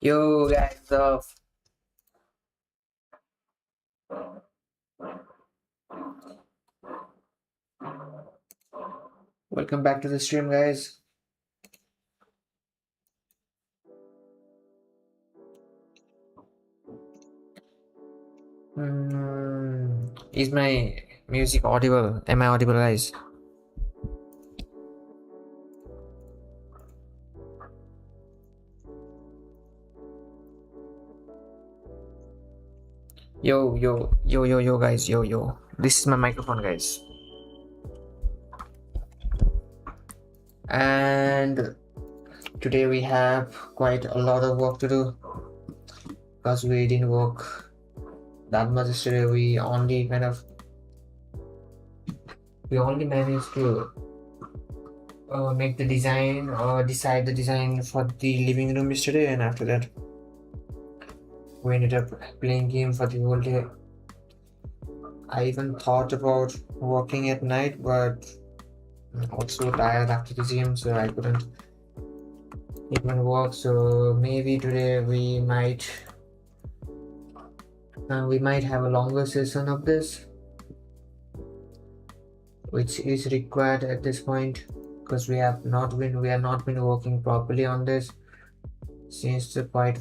Yo guys, welcome back to the stream, guys. Is my music audible? Am I audible, guys? Yo, guys, yo. This is my microphone, guys. And today we have quite a lot of work to do because we didn't work that much yesterday. We only managed to make the design or decide the design for the living room yesterday, and after that we ended up playing game for the whole day. I even thought about working at night, but I'm also tired after the gym, so I couldn't even work. So maybe today we might have a longer session of this, which is required at this point because we have not been working properly on this since quite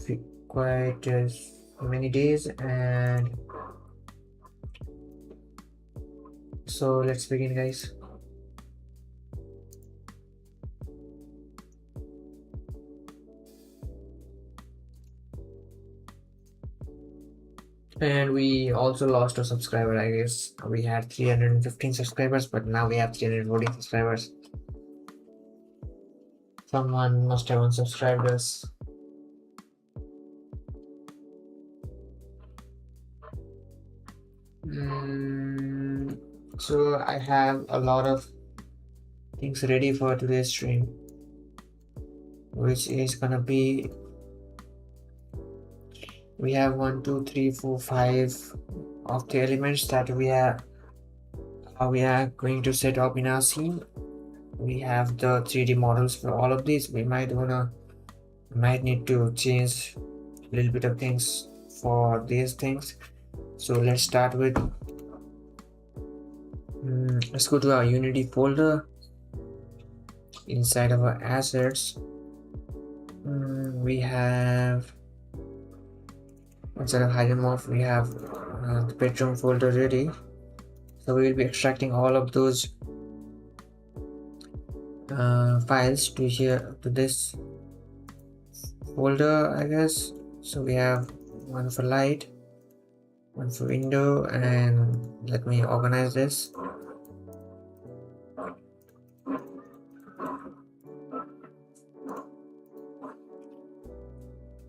many days. And so let's begin, guys. And we also lost a subscriber, I guess. We had 315 subscribers, but now we have 314 subscribers. Someone must have unsubscribed us. So I have a lot of things ready for today's stream, which is gonna be, we have 1 2 3 4 5 of the elements that we are going to set up in our scene. We have the 3D models for all of these. We might need to change a little bit of things for these things. So let's start with let's go to our Unity folder. Inside of our assets, we have, instead of Morph, we have the bedroom folder ready. So we will be extracting all of those files to this folder, I guess. So we have one for light, one for window, and let me organize this.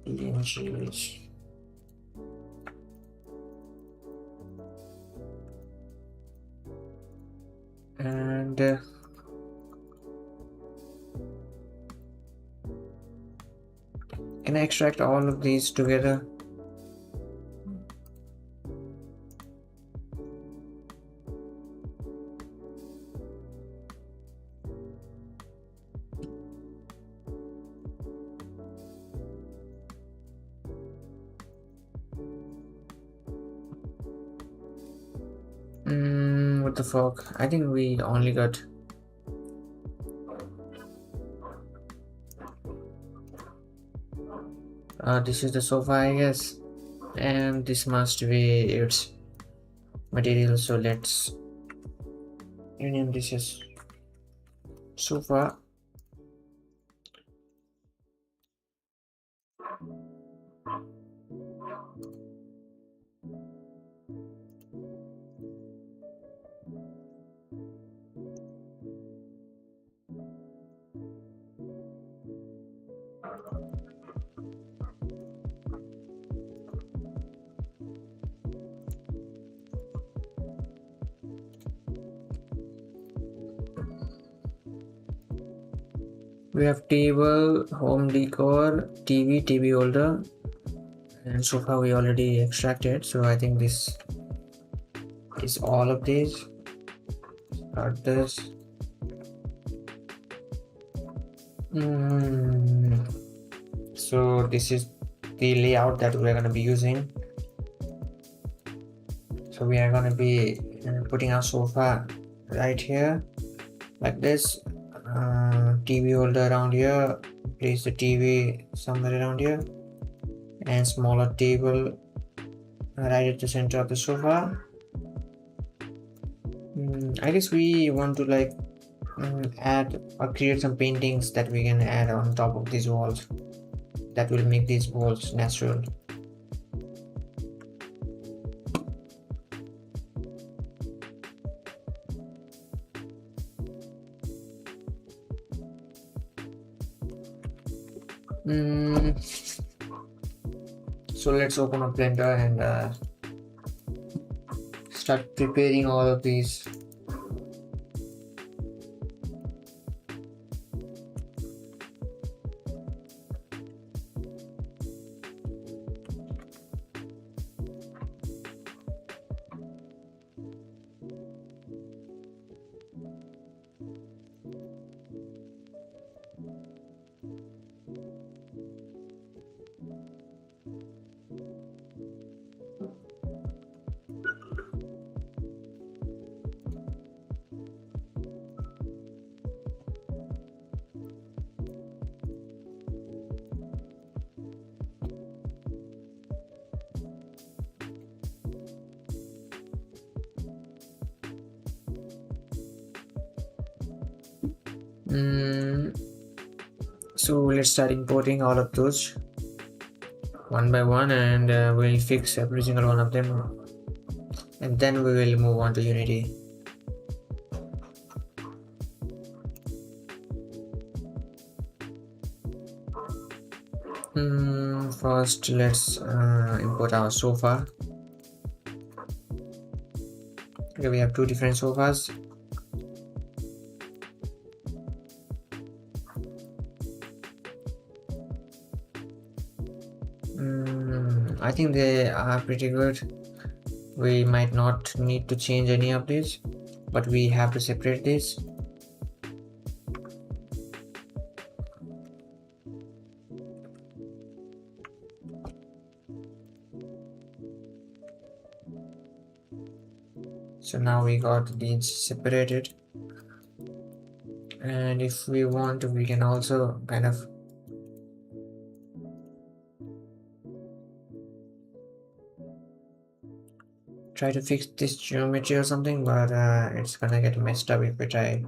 PNGs. And can I extract all of these together? What the fuck? I think we only got this is the sofa, I guess, and this must be its material. So let's rename this as sofa. We have table, home decor, TV holder, and sofa we already extracted. So I think this is all of these. Start this. So this is the layout that we're going to be using. So we are going to be putting our sofa right here like this. TV holder around here, place the TV somewhere around here, and smaller table right at the center of the sofa. I guess we want to like add or create some paintings that we can add on top of these walls that will make these walls natural. So let's open up Blender and start preparing all of these. So let's start importing all of those one by one, and we'll fix every single one of them, and then we will move on to Unity. First let's import our sofa. Okay, we have two different sofas. I think they are pretty good. We might not need to change any of these, but we have to separate this. So now we got these separated, and if we want to, we can also kind of try to fix this geometry or something, but it's gonna get messed up if we try.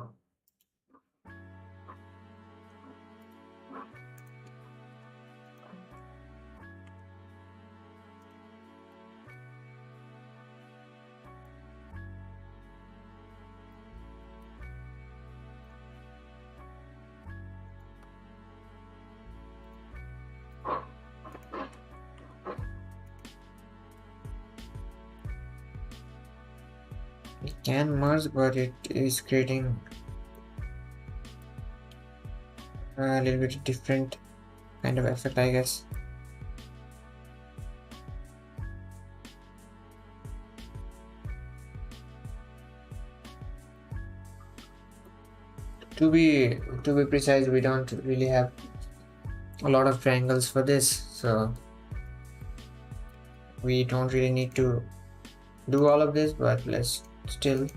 It can merge, but it is creating a little bit different kind of effect, I guess. To be precise, we don't really have a lot of triangles for this, so we don't really need to do all of this, but let's still.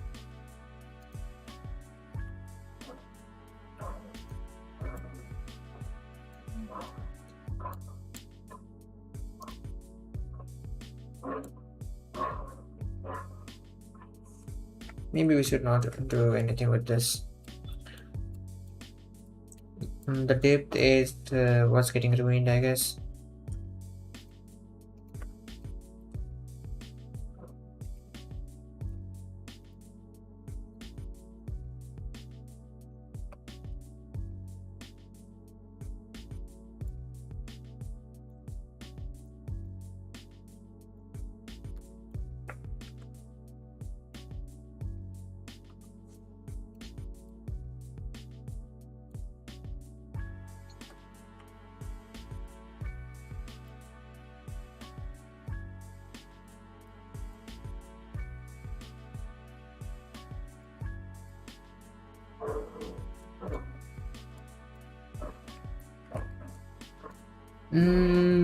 Maybe we should not do anything with this. The depth is was getting ruined, I guess.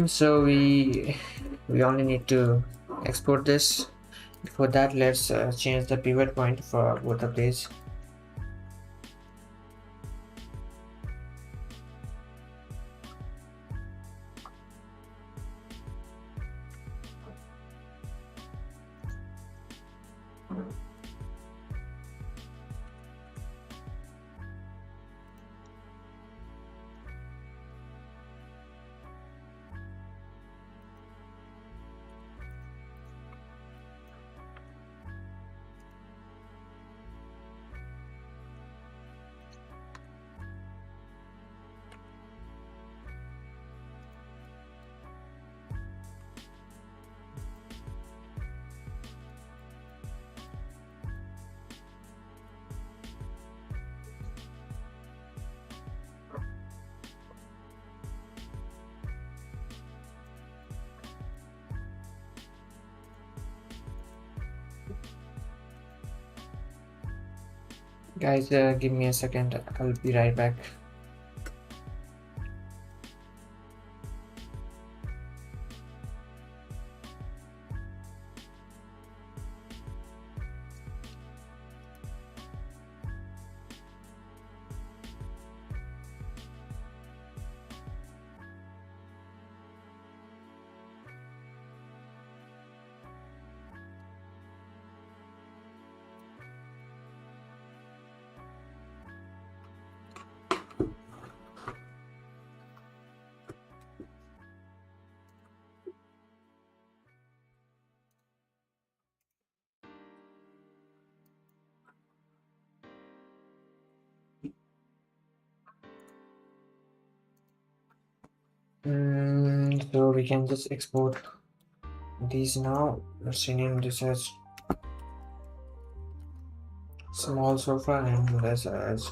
So we only need to export this. Before that, let's change the pivot point for both of these. Guys, give me a second. I'll be right back. So we can just export these now. Let's rename this as small sofa and this as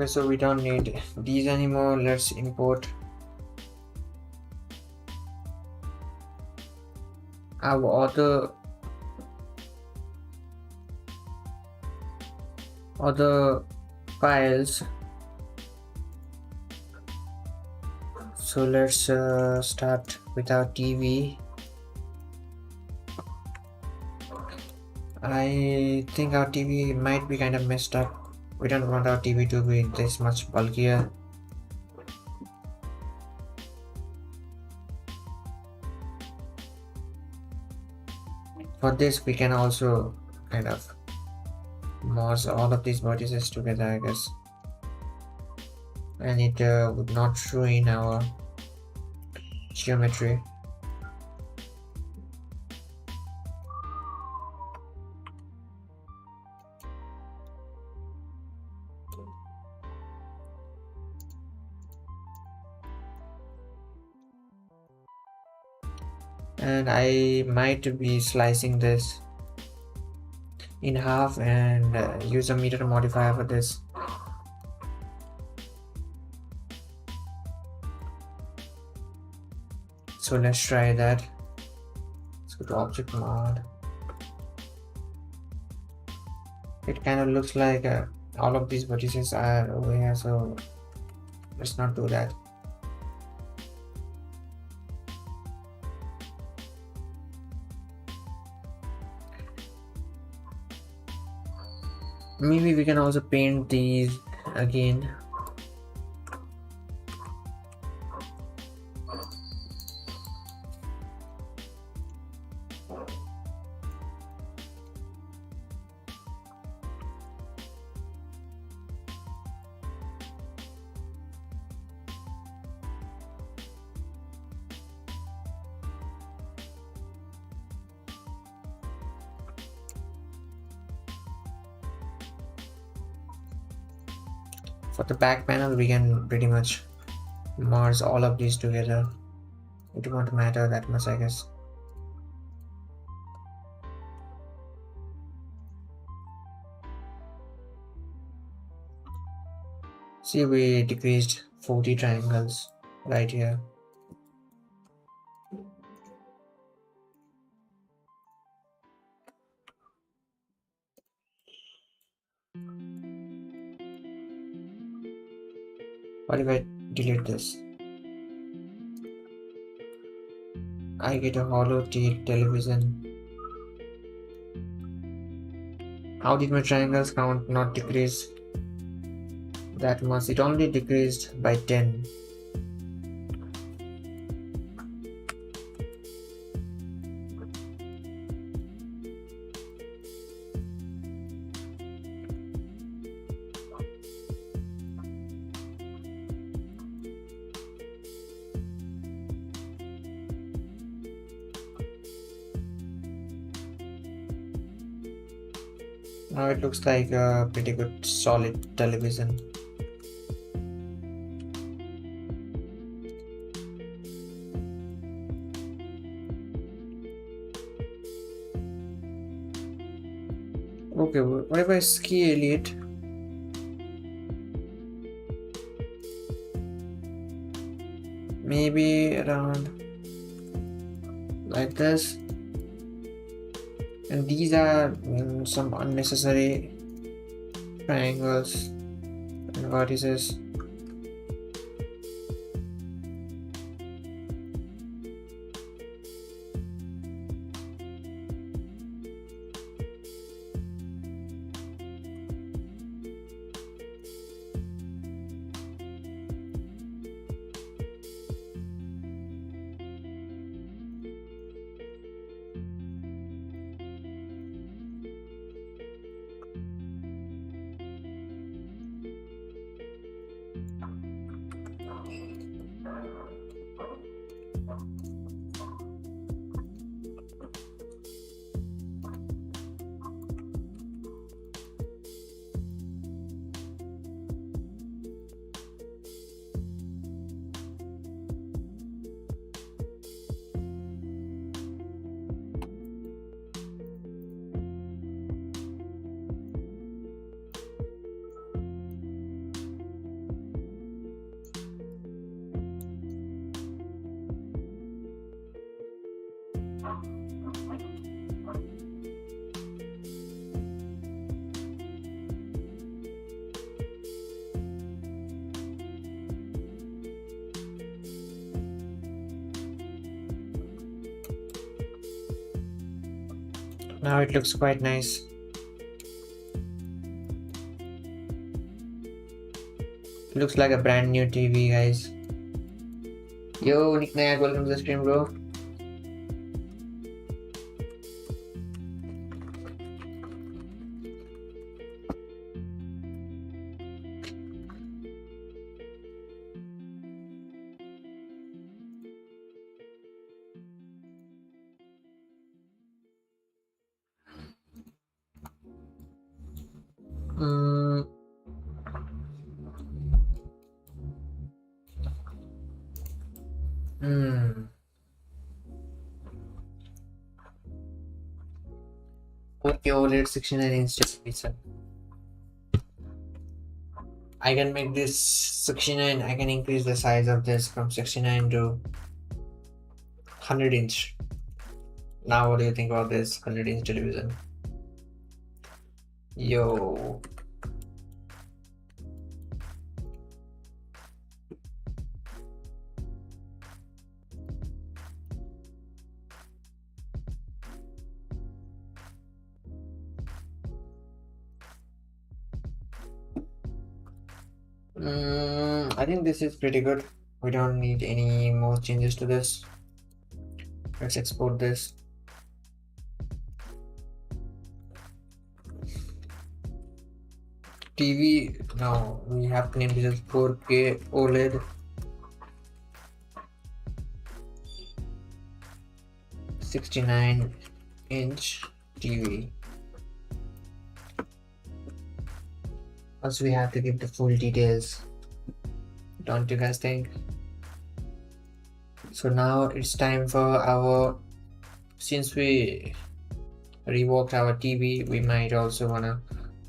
okay. So we don't need these anymore. Let's import our other files. So let's start with our TV. I think our TV might be kind of messed up. We don't want our TV to be this much bulkier. For this, we can also kind of merge all of these vertices together, I guess. And it would not ruin our geometry. And I might be slicing this in half and use a meter modifier for this. So let's try that. Let's go to object mode. It kind of looks like all of these vertices are over here, so let's not do that. Maybe we can also paint these again. For the back panel, we can pretty much merge all of these together. It won't matter that much, I guess. See, we decreased 40 triangles right here. What if I delete this? I get a hollow television. How did my triangles count not decrease that much? It only decreased by 10. Now it looks like a pretty good solid television. Okay, what if I scale it? Maybe around like this. And these are some unnecessary triangles and vertices. Now it looks quite nice. Looks like a brand new TV, guys. Yo, Nick Nayak, welcome to the stream, bro. Okay, OLED 69-inch television. I can make this 69. I can increase the size of this from 69 to 100-inch. Now, what do you think about this 100-inch television? Yo. I think this is pretty good. We don't need any more changes to this. Let's export this. TV, now we have to name this as 4K OLED. 69-inch TV. Also, we have to give the full details. Don't you guys think? So now it's time for our, since we reworked our TV, we might also wanna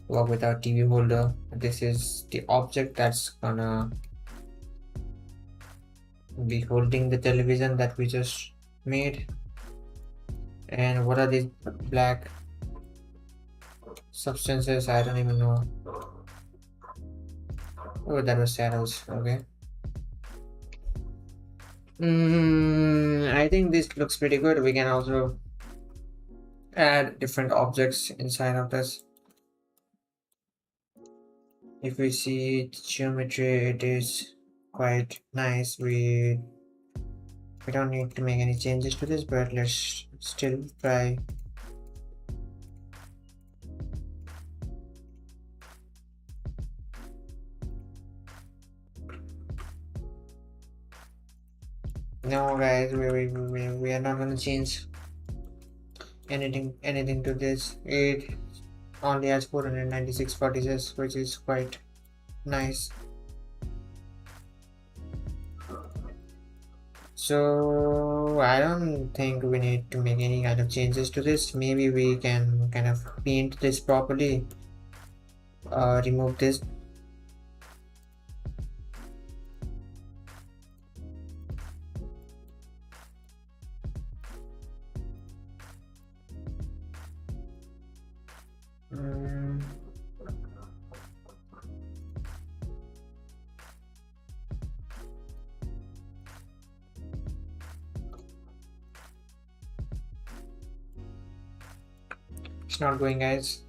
work with our TV holder. This is the object that's gonna be holding the television that we just made. And what are these black substances? I don't even know. Oh, that was shadows. Okay. I think this looks pretty good. We can also add different objects inside of this. If we see the geometry, it is quite nice. We don't need to make any changes to this, but let's still try. No guys, we are not gonna change anything to this. It only has 496 particles, which is quite nice. So I don't think we need to make any kind of changes to this. Maybe we can kind of paint this properly, remove this. It's not going, guys.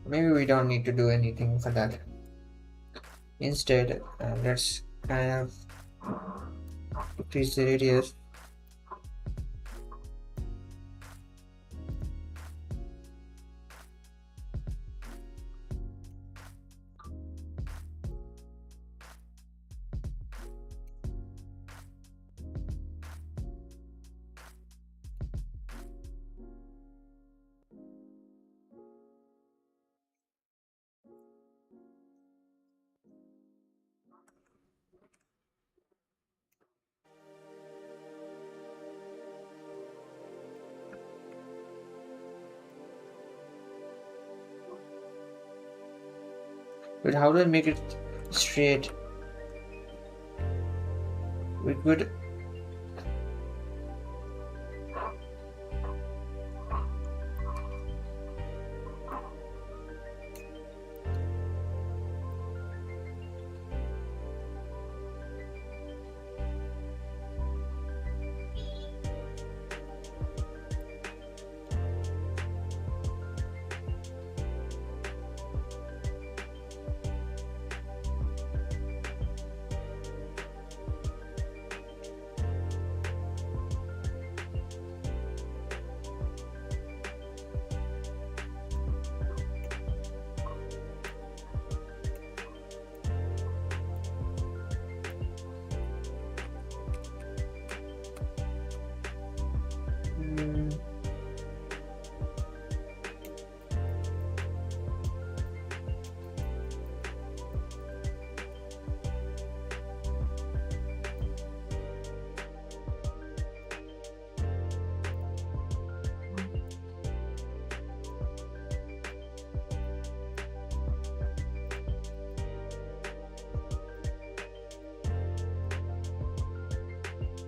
Maybe we don't need to do anything for that. Instead, let's kind of decrease the radius. But how do I make it straight? We could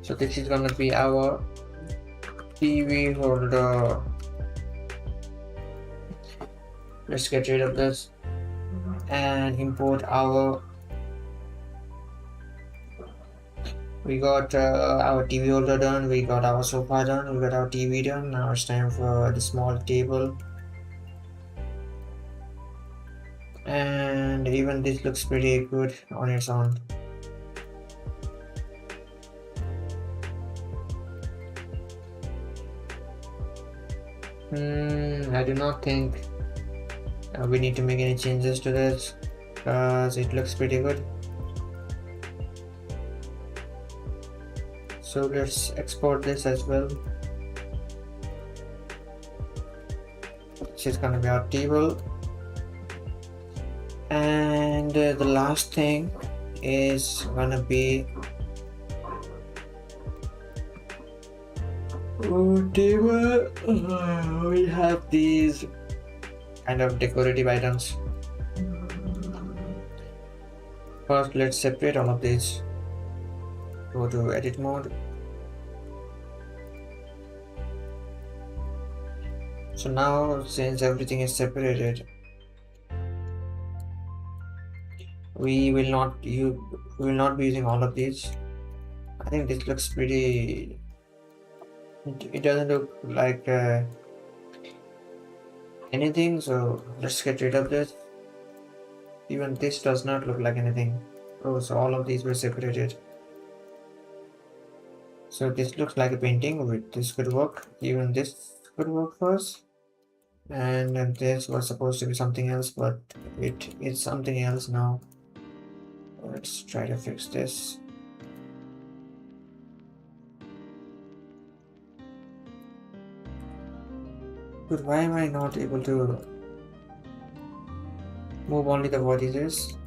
so this is gonna be our TV holder. Let's get rid of this and import our. We got our TV holder done, we got our sofa done, we got our TV done. Now it's time for the small table. And even this looks pretty good on its own. I do not think we need to make any changes to this because it looks pretty good. So let's export this as well. This is gonna be our table. And the last thing is gonna be table. We have these kind of decorative items. First, let's separate all of these. Go to edit mode. So now, since everything is separated, we will not be using all of these. I think this looks pretty. It doesn't look like anything, so let's get rid of this. Even this does not look like anything. Oh, so all of these were separated. So this looks like a painting. This could work. Even this could work for us. And this was supposed to be something else, but it is something else now. Let's try to fix this. But why am I not able to move only the vertices?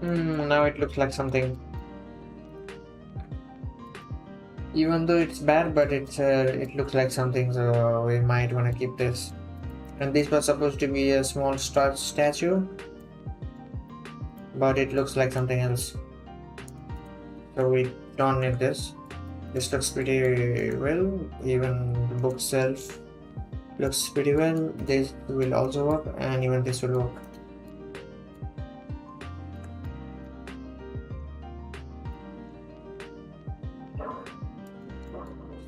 Now it looks like something. Even though it's bad, but it looks like something, so we might want to keep this. And this was supposed to be a small statue, but it looks like something else. So we don't need this. This looks pretty well. Even the book itself looks pretty well. This will also work, and even this will work.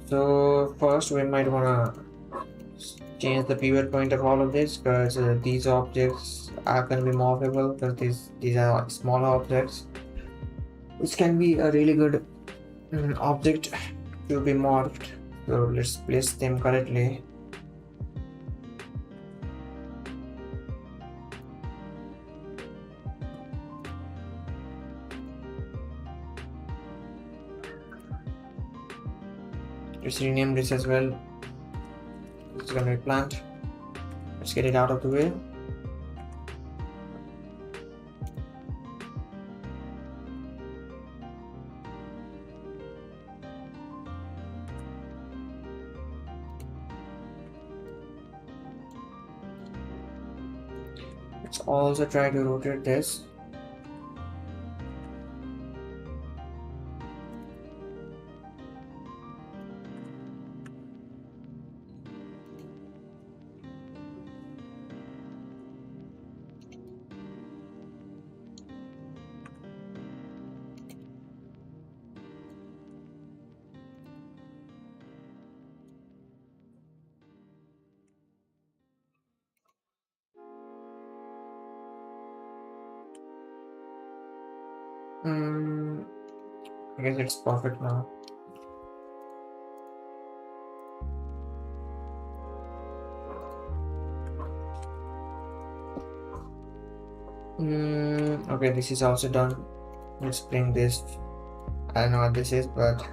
So first we might wanna change the pivot point of all of this, because these objects are going to be morphable, because these are smaller objects, which can be a really good object to be morphed. So let's place them correctly. Let's rename this as well. It's gonna be plant. Let's get it out of the way. Let's also try to rotate this. I guess it's perfect now. Okay, this is also done. Let's bring this. I don't know what this is, but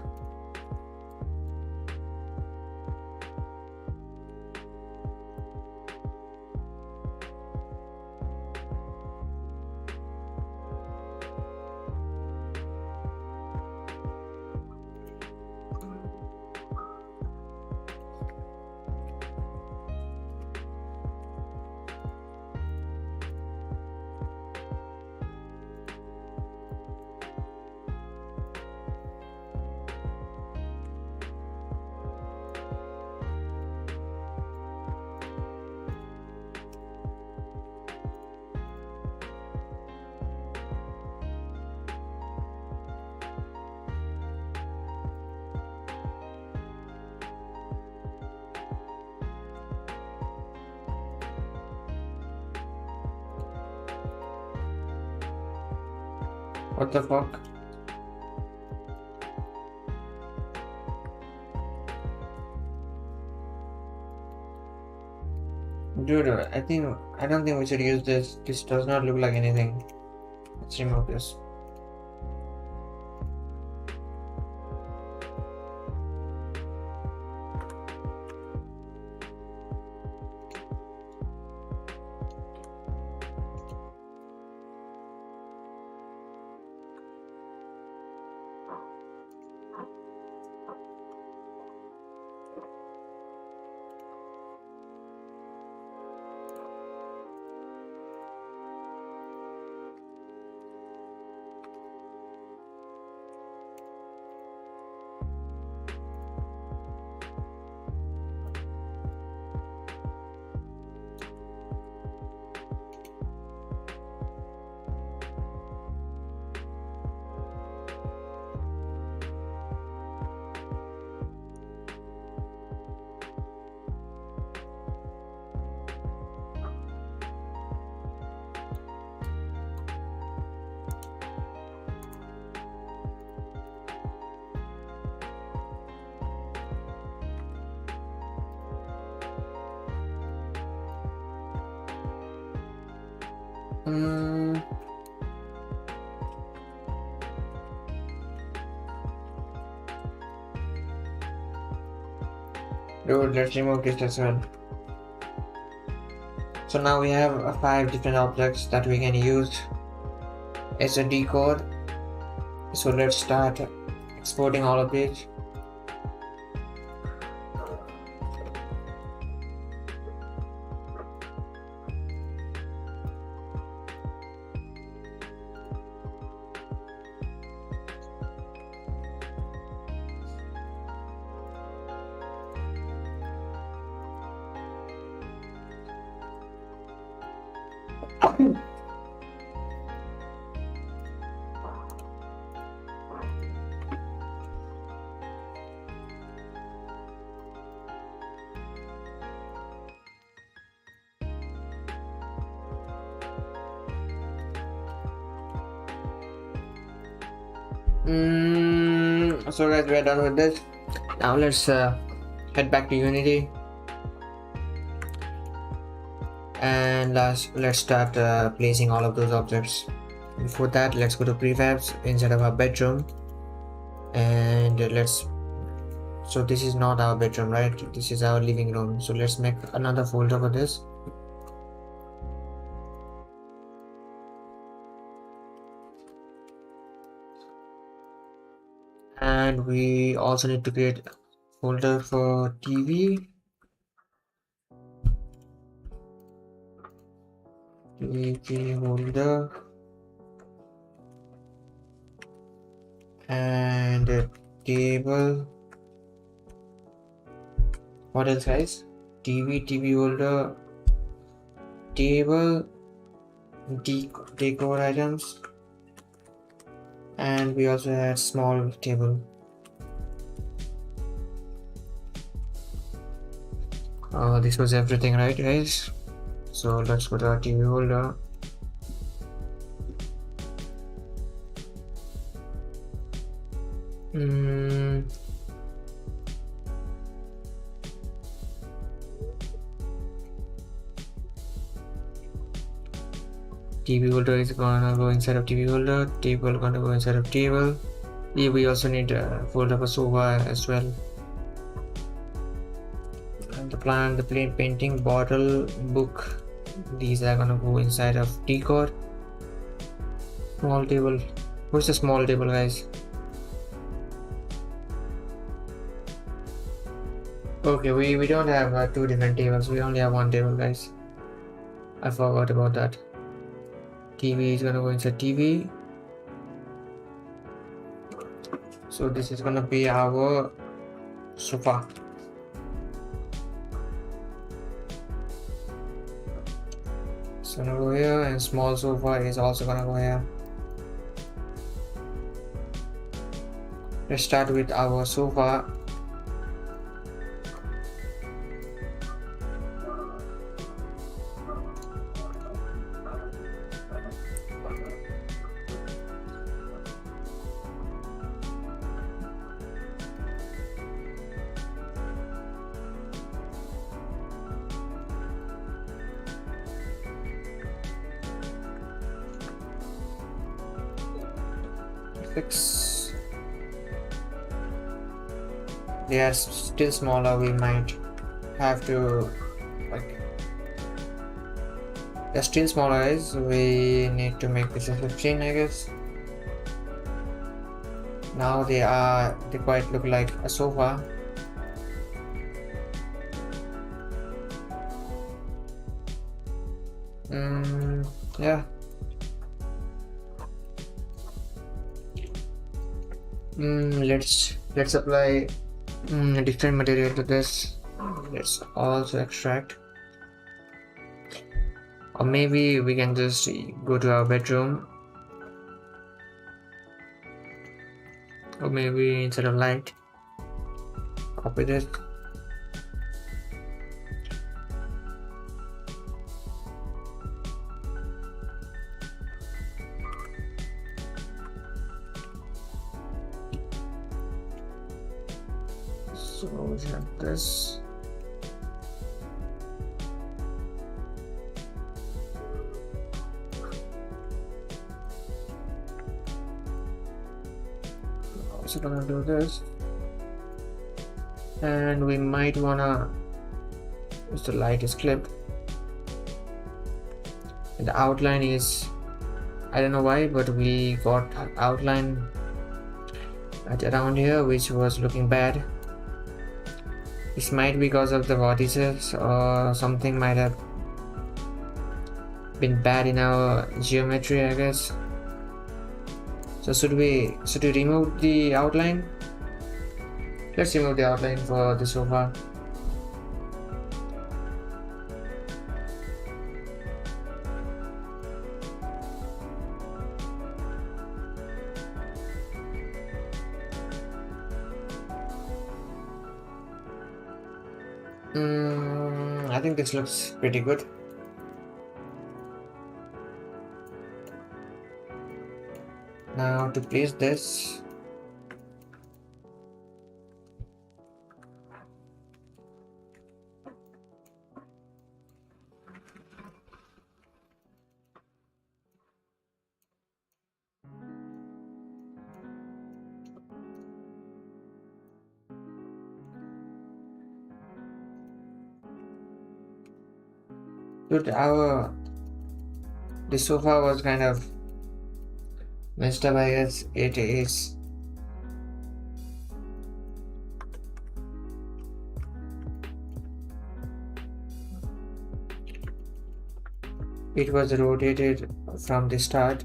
What the fuck? Dude, I don't think we should use this. This does not look like anything. Let's remove this. Dude, let's remove this as well. So now we have 5 different objects that we can use as a decor. So let's start exporting all of these. So guys, we are done with this. Now let's head back to Unity and let's start placing all of those objects. Before that, let's go to prefabs inside of our bedroom, and so this is not our bedroom, right? This is our living room. So let's make another folder for this. And we also need to create a folder for TV. TV folder and a table. What else, guys? TV folder, table, decor items, and we also had small table. This was everything, right, guys? So let's go to our TV holder. TV holder is gonna go inside of TV holder. Table gonna go inside of table. Yeah, we also need a folder for sofa as well. And the plan, the plain painting, bottle, book. These are gonna go inside of decor. Small table. Where's the small table, guys? Okay, we don't have 2 different tables. We only have 1 table, guys. I forgot about that. TV is gonna go inside TV. So this is gonna be our sofa. It's gonna go here, and small sofa is also gonna go here. Let's start with our sofa. 6. They are still smaller. We might have to, like, they're still smaller, guys. We need to make this a 15, I guess. Now they quite look like a sofa. Yeah. Let's apply a different material to this. Let's also extract, or maybe we can just go to our bedroom, or maybe instead of light, copy this. So we have this. Also gonna do this, and we might wanna, if the light is clipped, and the outline is, I don't know why, but we got outline at around here which was looking bad. This might be because of the vortices, or something might have been bad in our geometry, I guess. So should we remove the outline? Let's remove the outline for the sofa. I think this looks pretty good. Now to place this, dude, the sofa was kind of messed up, I guess. It is. It was rotated from the start.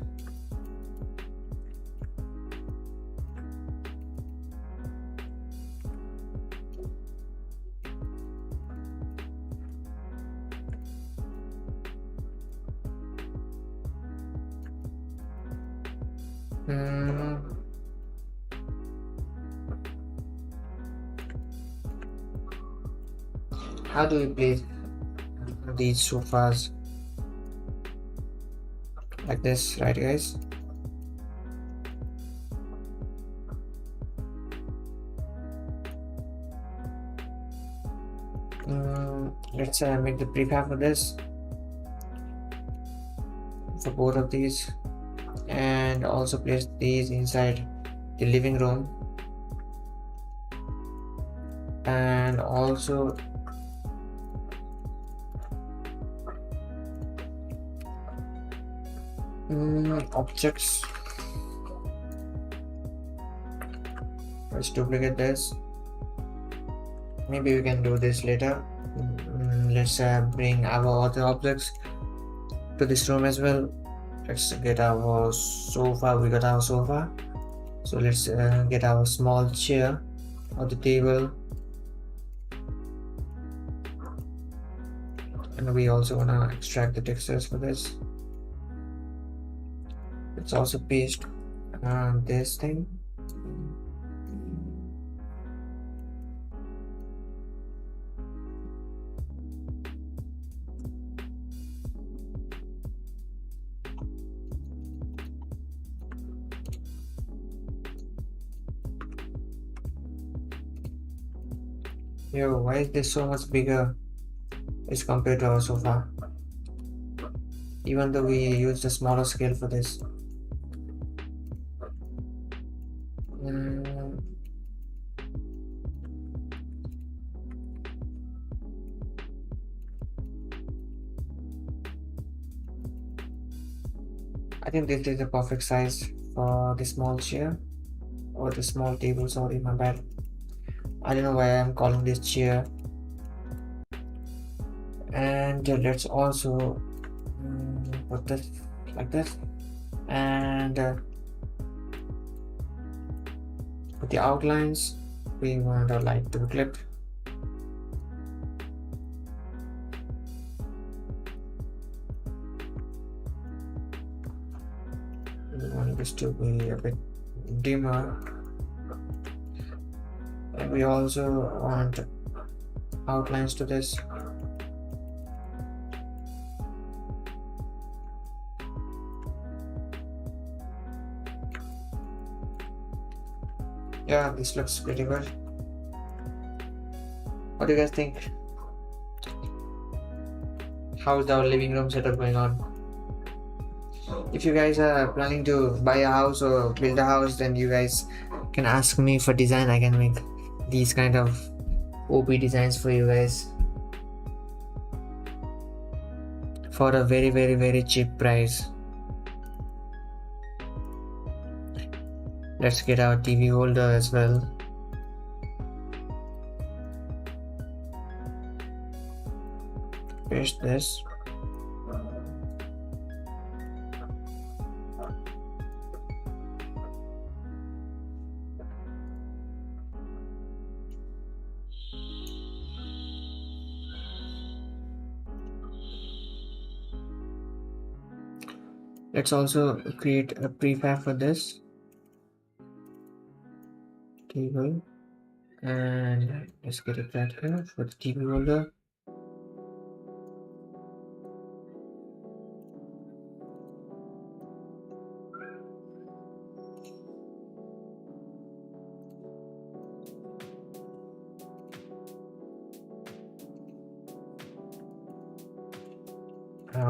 How do we place these sofas? Like this, right, guys? Let's make the prefab for this, for both of these, and also place these inside the living room, and also objects. Let's duplicate this. Maybe we can do this later. Let's bring our other objects to this room as well. Let's get our sofa. We got our sofa, so let's get our small chair or the table, and we also want to extract the textures for this. Let's also paste this thing. Yo, why is this so much bigger as compared to our sofa? Even though we used a smaller scale for this. I think this is the perfect size for the small chair or the small table. Sorry, my bad. I don't know why I'm calling this chair. And let's also put this like this, and with the outlines we want our light to be clipped. We want this to be a bit dimmer, and we also want outlines to this. Yeah, this looks pretty good. What do you guys think? How's our living room setup going on? If you guys are planning to buy a house or build a house, then you guys can ask me for design. I can make these kind of OP designs for you guys for a very cheap price. Let's get our TV holder as well. Paste this. Let's also create a prefab for this table, and let's get it right here for the TV holder.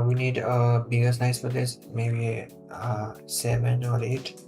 We need a bigger size for this, maybe 7 or 8.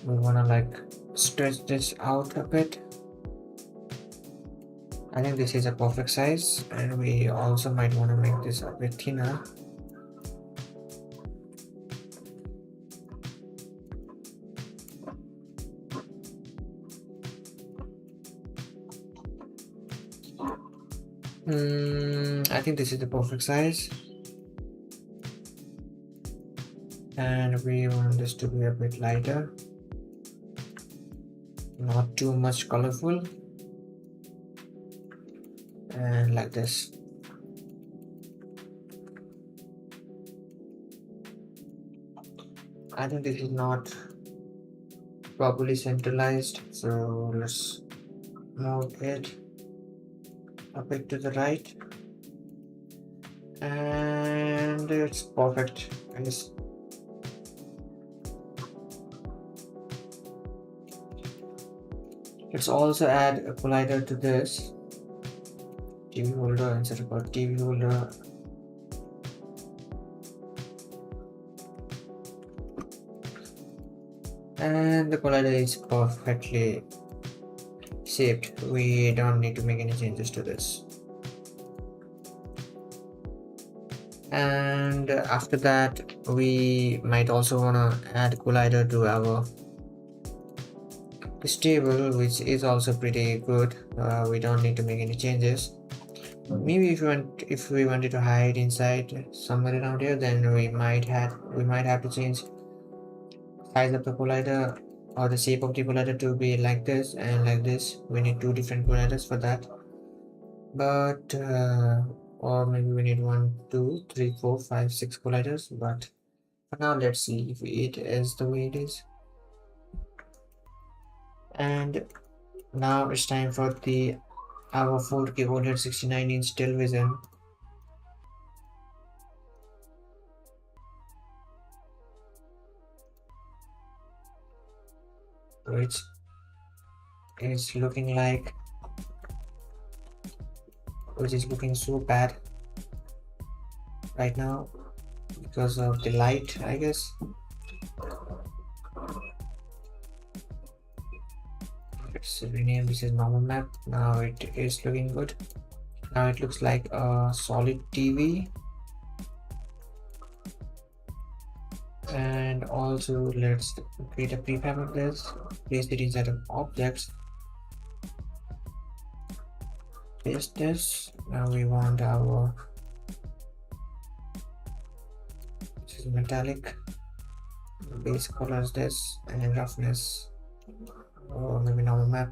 We wanna like stretch this out a bit. I think this is a perfect size, and we also might want to make this a bit thinner. I think this is the perfect size, and we want this to be a bit lighter, not too much colorful, and like this. I think this is not properly centralized, so let's move it a bit to the right, and it's perfect, guys. Let's also add a collider to this TV holder instead of a TV holder. And the collider is perfectly shaped. We don't need to make any changes to this. And after that, we might also want to add collider to our this table, which is also pretty good. We don't need to make any changes. Maybe if we wanted to hide inside somewhere around here, then we might have to change size of the collider or the shape of the collider to be like this and like this. We need 2 different colliders for that, but or maybe we need 1 2 3 4 5 6 colliders, but for now let's leave it as the way it is. And now it's time for our 4K OLED 69-inch television. which is looking like, which is looking so bad right now because of the light, I guess. Let's rename this as normal map. Now it is looking good. Now it looks like a solid TV. And also let's create a prefab of this, place it inside of objects, paste this. Now we want our, this is metallic, base color is this, and roughness, or maybe normal map.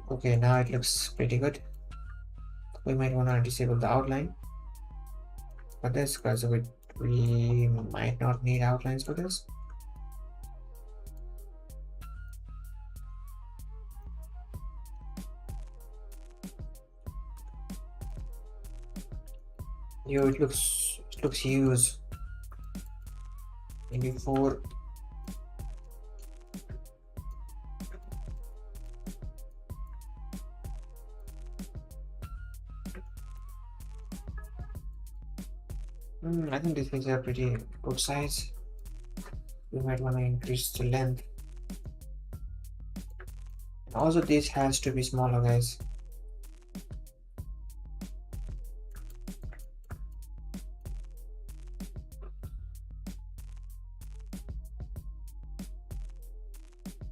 Okay, now it looks pretty good. We might want to disable the outline for this because we might not need outlines for this. Yo, it looks huge. Maybe 4. I think this is a pretty good size. We might want to increase the length. Also, this has to be smaller, guys.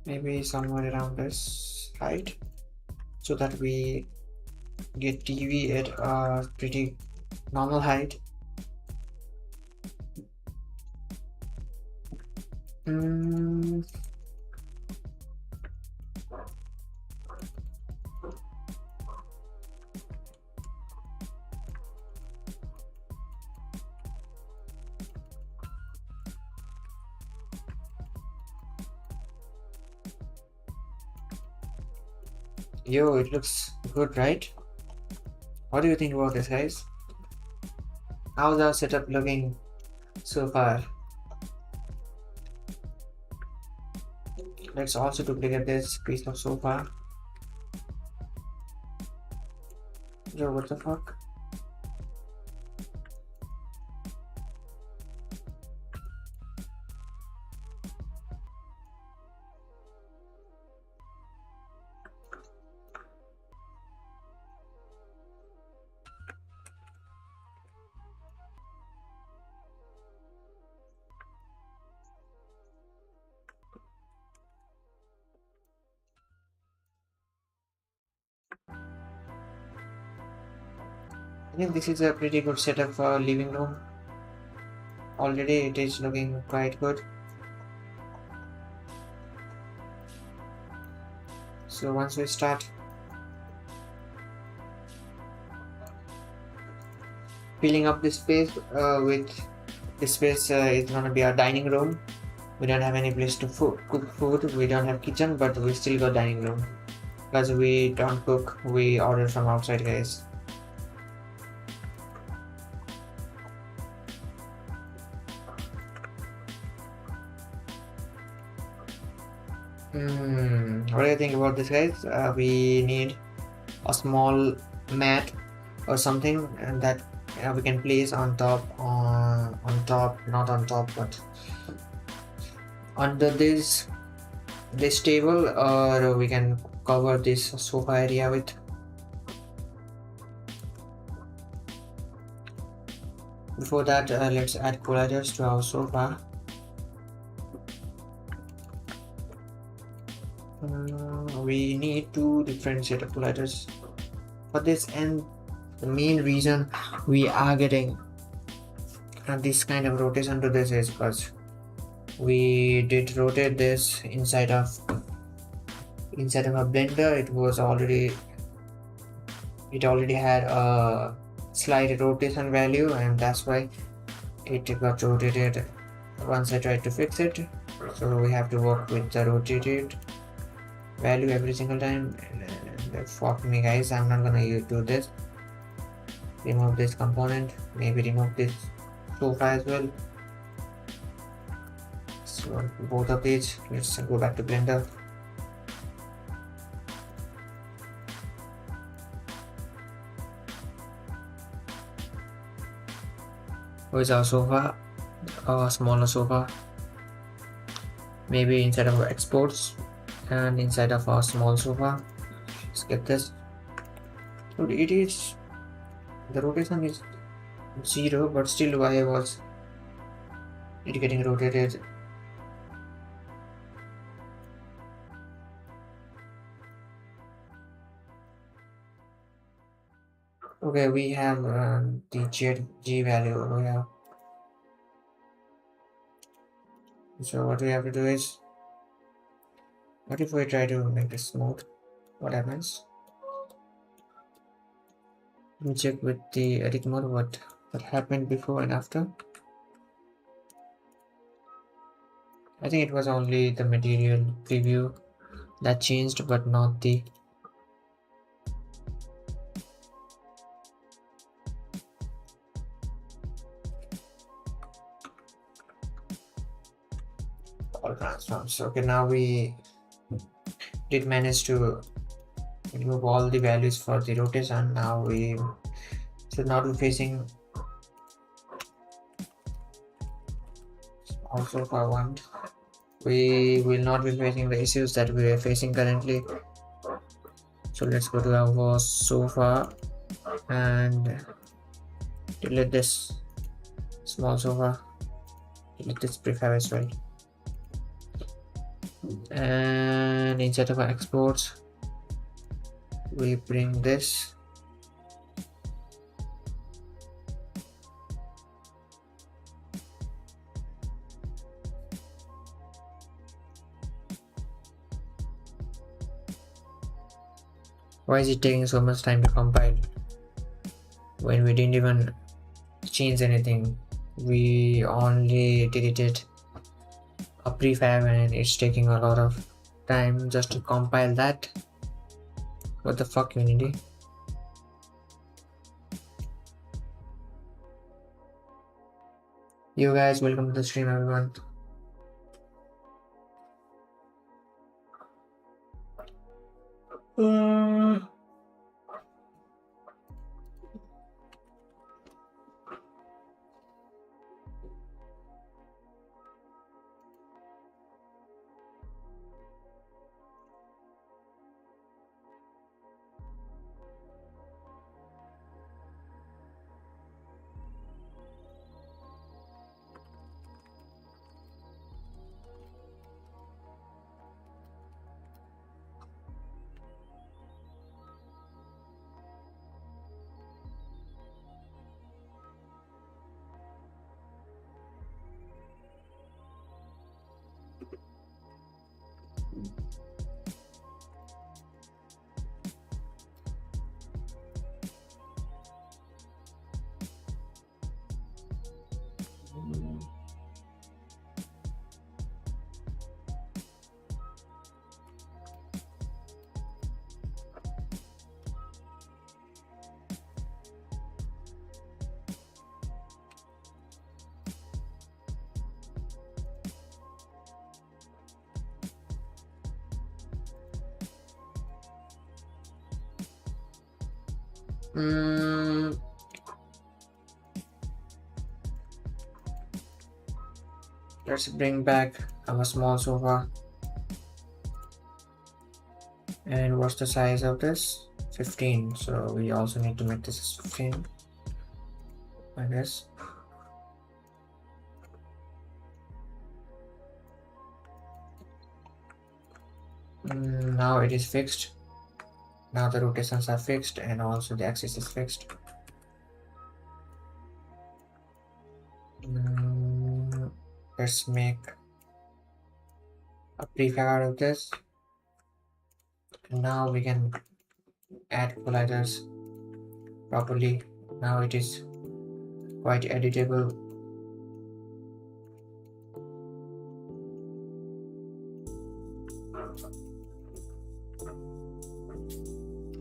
Maybe somewhere around this height, so that we get TV at a pretty normal height. Yo, it looks good, right? What do you think about this, guys? How's our setup looking so far? Let's also duplicate this piece of sofa. Yo, what the fuck? I think this is a pretty good setup for our living room. Already it is looking quite good. So once we start filling up this space with this space is gonna be our dining room. We don't have any place to cook food. We don't have kitchen, but we still got dining room because we don't cook. We order from outside, guys. What do you think about this, guys? We need a small mat or something and that we can place on top, not on top, but under this table, or we can cover this sofa area with. Before that, let's add colliders to our sofa. We need 2 different set of colliders for this, and the main reason we are getting this kind of rotation to this is because we did rotate this inside of a blender. It already had a slight rotation value, and that's why it got rotated once I tried to fix it. So we have to work with the rotated value every single time. And fuck me, guys, I'm not gonna do this. Remove this component, maybe remove this sofa as well. we want both of these. Let's go back to Blender. Where's our sofa? A smaller sofa. Maybe inside of our exports and inside of our small sofa. Let's get this. Dude, it is, the rotation is 0, but still why was it getting rotated? Okay, we have the G value over here. So what we have to do is, what if we try to make this smooth? What happens? Let me check with the edit mode what happened before and after. I think it was only the material preview that changed, but not the all transforms. Okay, now we did manage to remove all the values for the rotation. Now we should not be facing also for one. We will not be facing the issues that we are facing currently. So let's go to our sofa and delete this small sofa, delete this prefab as well, and inside of our exports we bring this. Why is it taking so much time to compile when we didn't even change anything? We only deleted a prefab and it's taking a lot of time just to compile that. What the fuck, Unity? You guys, welcome to the stream, everyone. Let's bring back our small sofa. And what's the size of this? 15. So we also need to make this 15, I guess. Now it is fixed. Now the rotations are fixed and also the axis is fixed. Let's make a prefab out of this. And now we can add colliders properly. Now it is quite editable.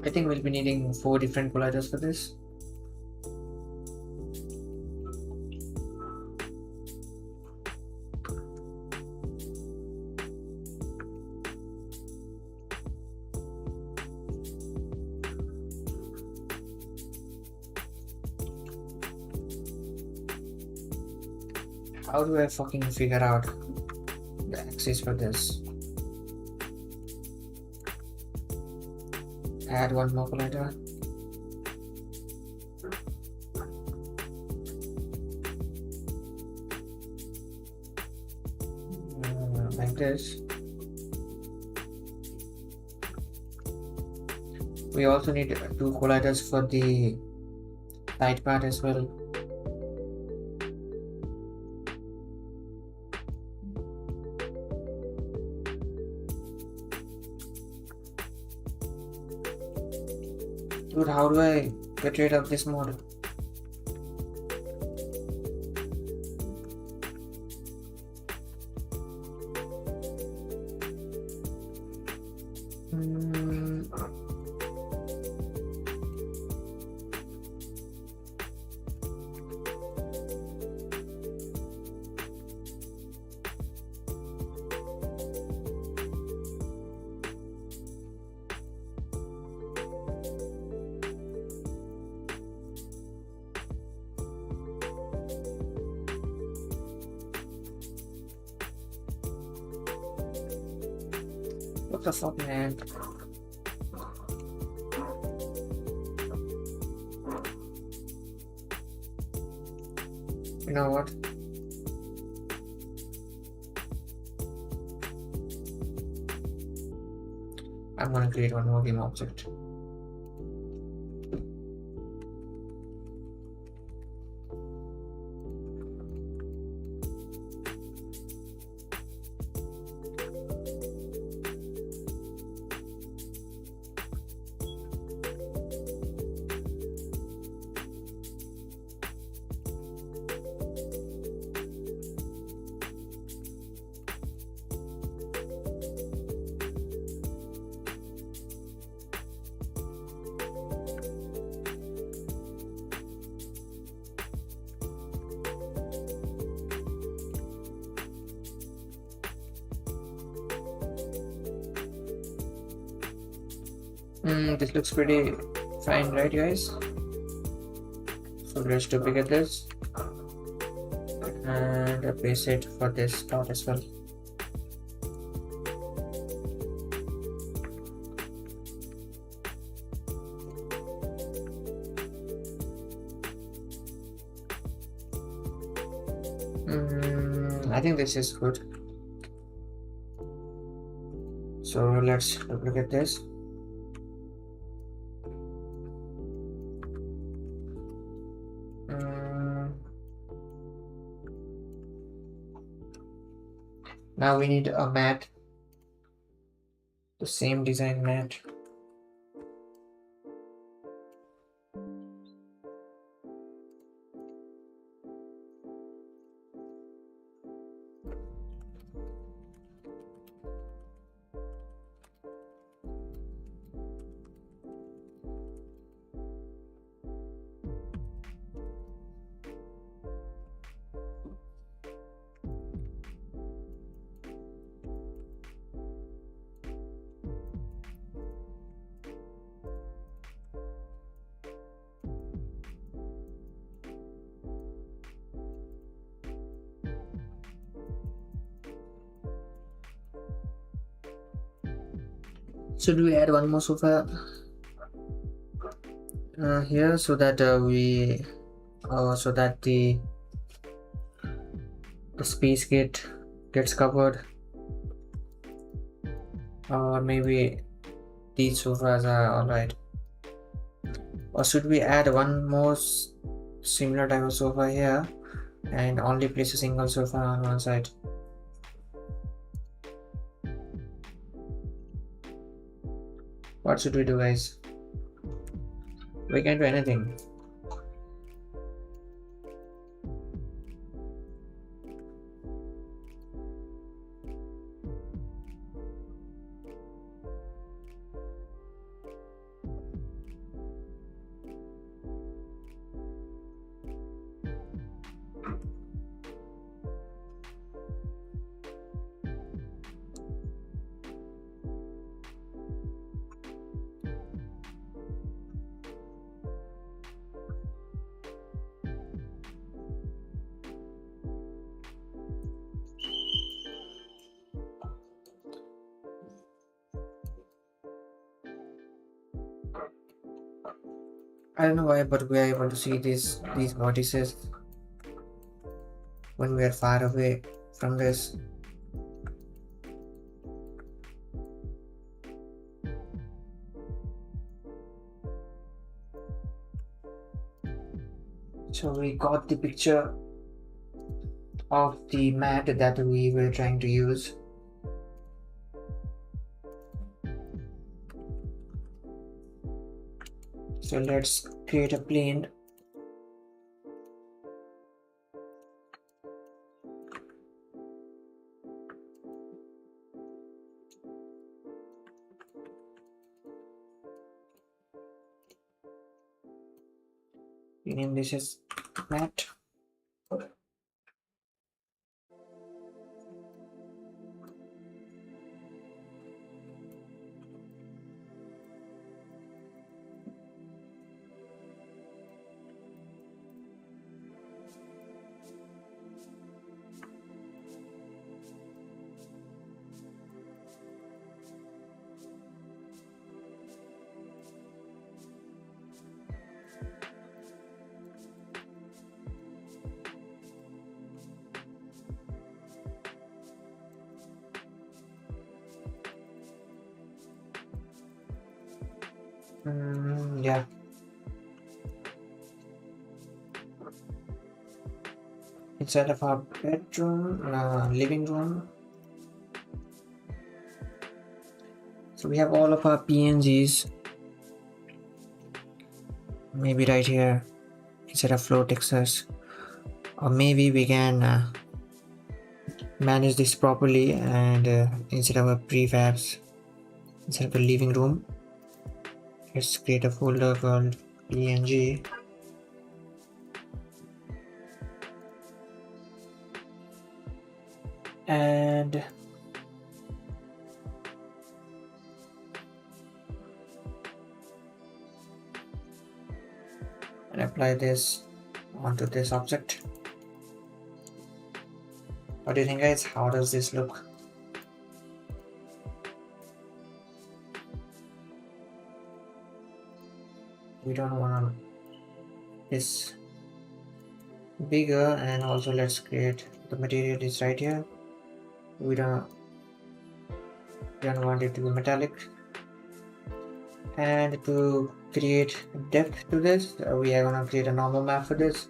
I think we'll be needing 4 different colliders for this. How do I fucking figure out the axis for this? Add one more collider. Like this. We also need 2 colliders for the side part as well. Dude, how do I get rid of this model? What the fuck, man? You know what? I'm gonna create one more game object. This looks pretty fine, right, guys? So let's duplicate this and paste it for this part as well. I think this is good. So let's duplicate this. Now we need a mat, the same design mat. Should we add one more sofa here so that so that the space gets covered, or maybe these sofas are alright? Or should we add one more similar type of sofa here and only place a single sofa on one side? What should we do, guys? We can't do anything. I don't know why, but we are able to see these vertices when we are far away from this. So we got the picture of the mat that we were trying to use. So let's create a plane. We name this as mat. Yeah. Inside of our bedroom, living room. So we have all of our PNGs. Maybe right here, instead of floor textures. Or maybe we can manage this properly and instead of a prefabs, instead of the living room, let's create a folder called png. And apply this onto this object. What do you think, guys? How does this look? We don't want this bigger, and also let's create the material is right here. We don't want it to be metallic. And to create depth to this, we are going to create a normal map for this.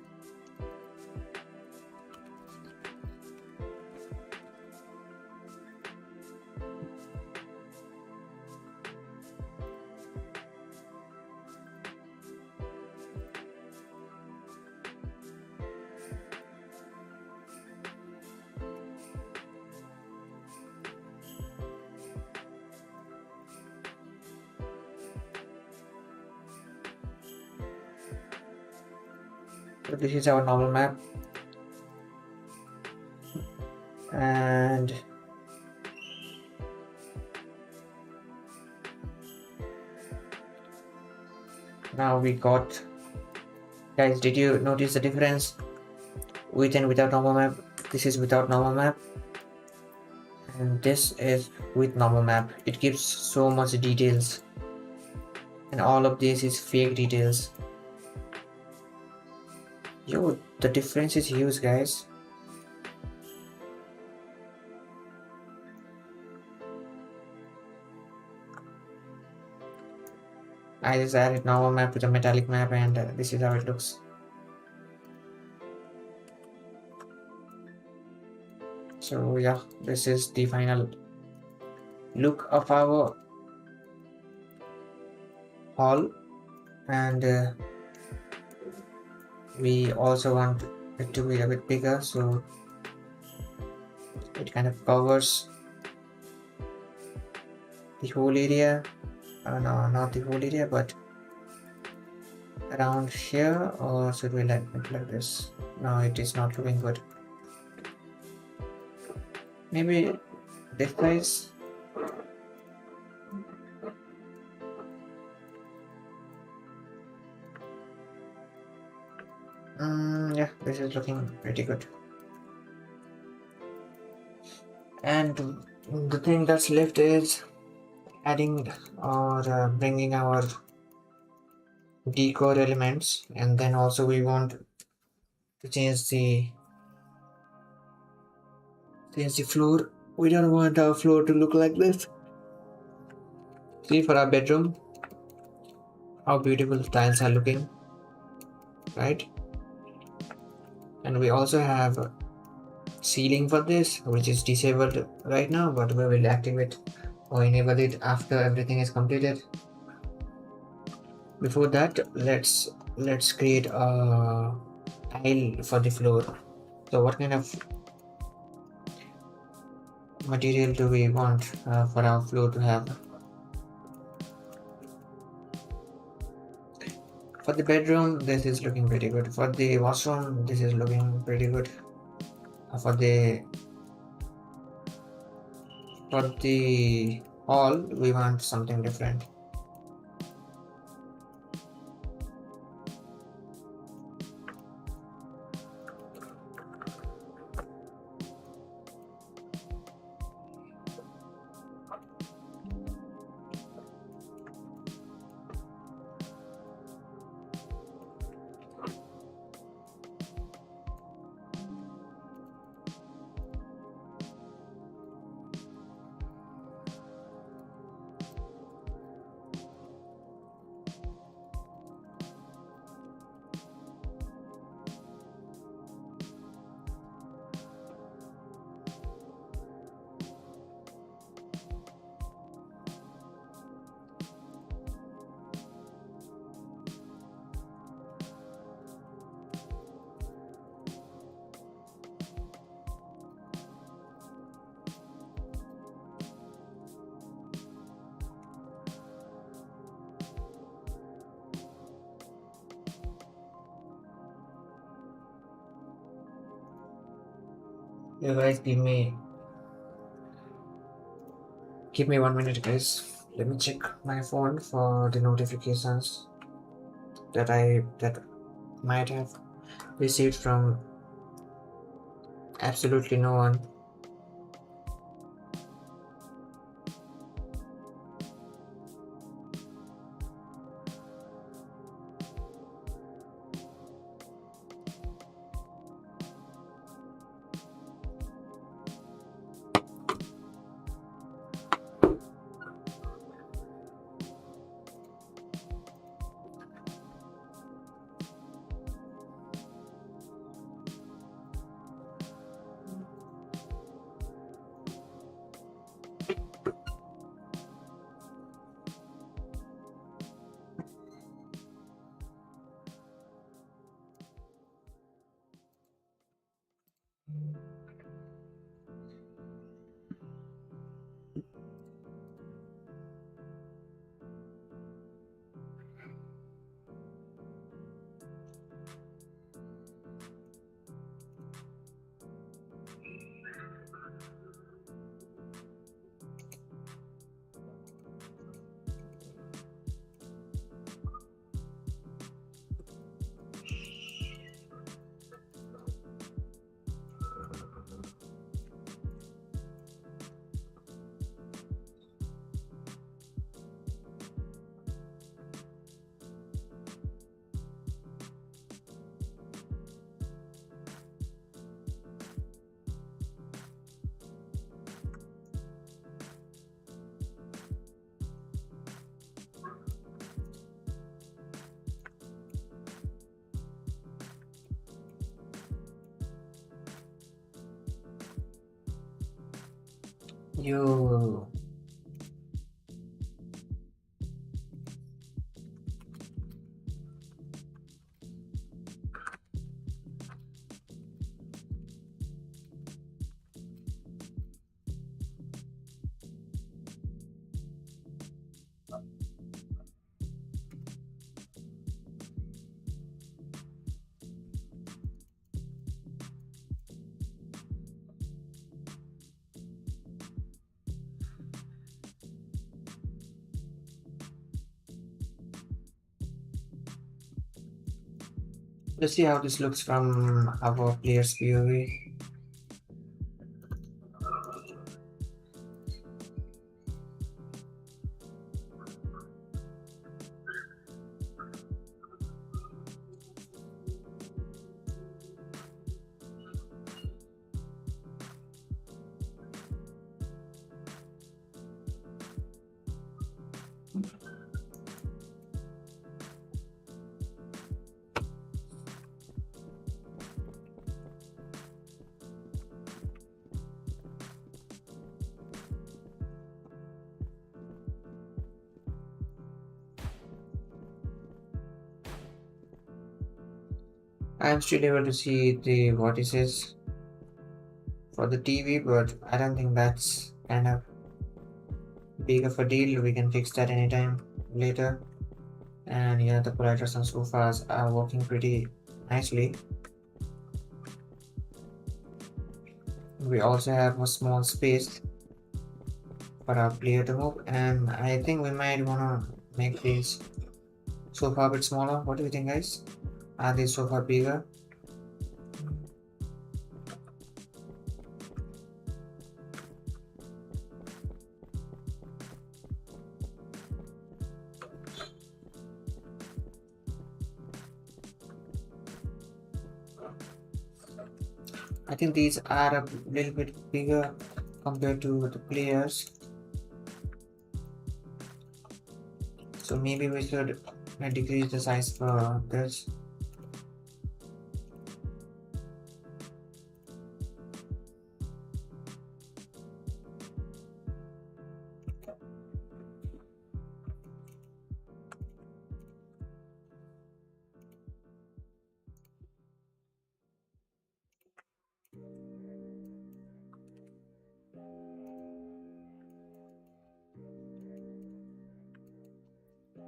So this is our normal map, and now we got, guys, did you notice the difference with and without normal map? This is without normal map and this is with normal map. It gives so much details, and all of this is fake details. Yo, the difference is huge, guys. I just added normal map with a metallic map, and this is how it looks. So yeah, this is the final look of our hall, and we also want it to be a bit bigger, so it kind of covers the whole area. No, not the whole area, but around here. Or should we let it like this? No, it is not looking good. Maybe this size. Yeah, this is looking pretty good. And the thing that's left is adding or bringing our decor elements, and then also we want to change the floor. We don't want our floor to look like this. See, for our bedroom, how beautiful the tiles are looking, right? And we also have a ceiling for this, which is disabled right now, but we will activate or enable it after everything is completed. Before that, let's create a tile for the floor. So what kind of material do we want for our floor to have? For the bedroom, this is looking pretty good. For the washroom, this is looking pretty good. For the hall, we want something different. You guys give me 1 minute, guys. Let me check my phone for the notifications that might have received from absolutely no one. You let's see how this looks from our player's POV. I'm still able to see the vortices for the TV, but I don't think that's kind of big of a deal. We can fix that anytime later. And yeah, the colliders and sofas are working pretty nicely. We also have a small space for our player to move, and I think we might wanna make this sofa a bit smaller. What do you think, guys? Are these sofa bigger? I think these are a little bit bigger compared to the players. So maybe we should decrease the size for this.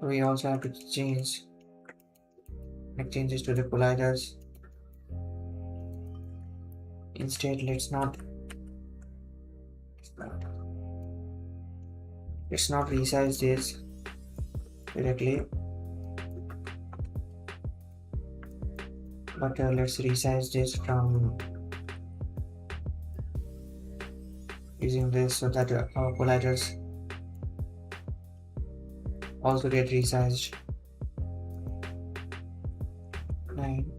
We also have to make changes to the colliders. Instead, let's not resize this directly, but let's resize this from using this so that our colliders also get resized. 9.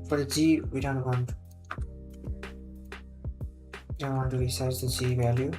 For the G, we don't want to resize the G value.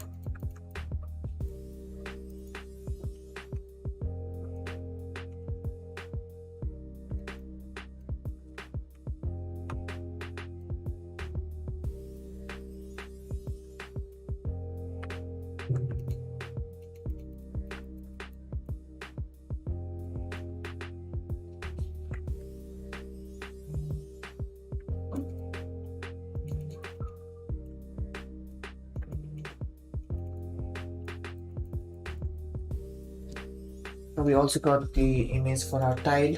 We also got the image for our tile.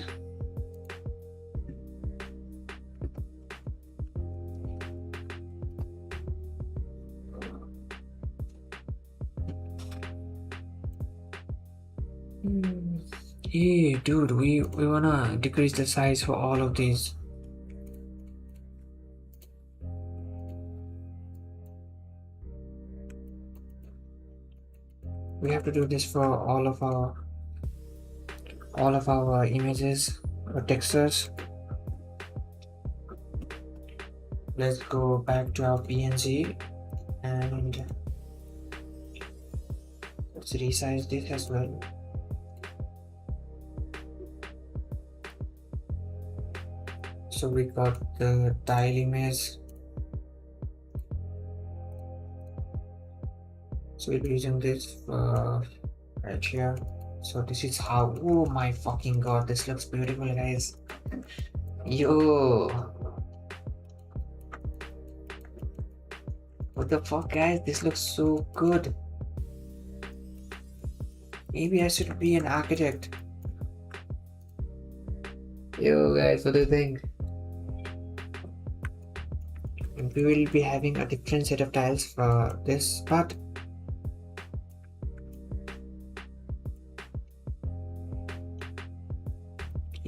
Hey dude, we wanna decrease the size for all of these. We have to do this for all of our images or textures. Let's go back to our PNG and let's resize this as well. So we got the tile image. So we'll be using this right here. So this is how, oh my fucking god, this looks beautiful, guys. Yo, what the fuck, guys, this looks so good. Maybe I should be an architect. Yo guys, what do you think? We will be having a different set of tiles for this part.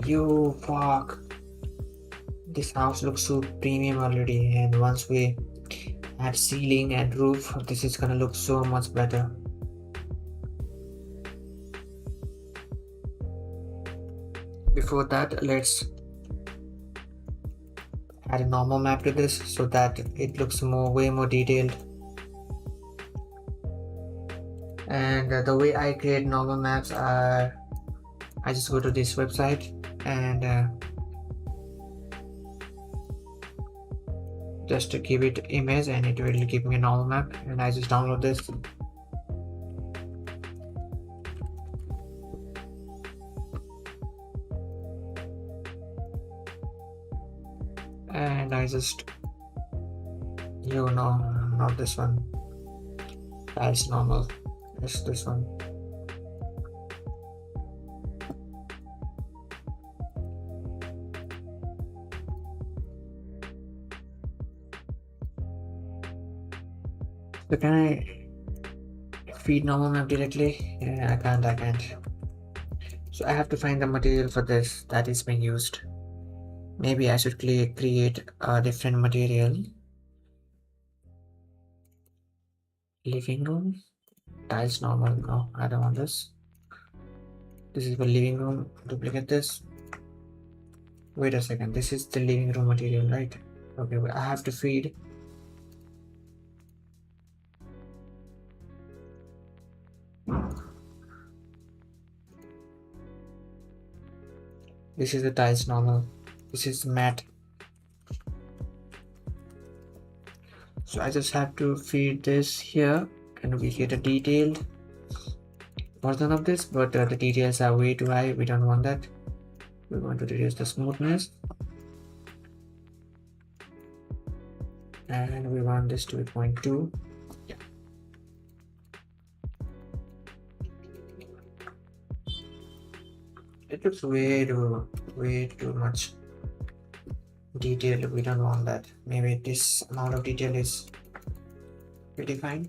Yo, fuck. This house looks so premium already, and once we add ceiling and roof, this is gonna look so much better. before that, let's add a normal map to this so that it looks way more detailed. And the way I create normal maps are, I just go to this website and just to give it image, and it will give me a normal map, and I just download this. And I just, no, not this one, that's normal, it's this one. So can I feed normal map directly? Yeah, I can't. So I have to find the material for this that is being used. Maybe I should create a different material. Living room, tiles normal, no, I don't want this. This is the living room, duplicate this. Wait a second, this is the living room material, right? Okay, well, I have to feed. This is the tiles normal, this is matte. So I just have to feed this here, and we get a detailed version of this, but the details are way too high, we don't want that. We want to reduce the smoothness, and we want this to be 0.2. It looks way too much detail, we don't want that. Maybe this amount of detail is pretty fine.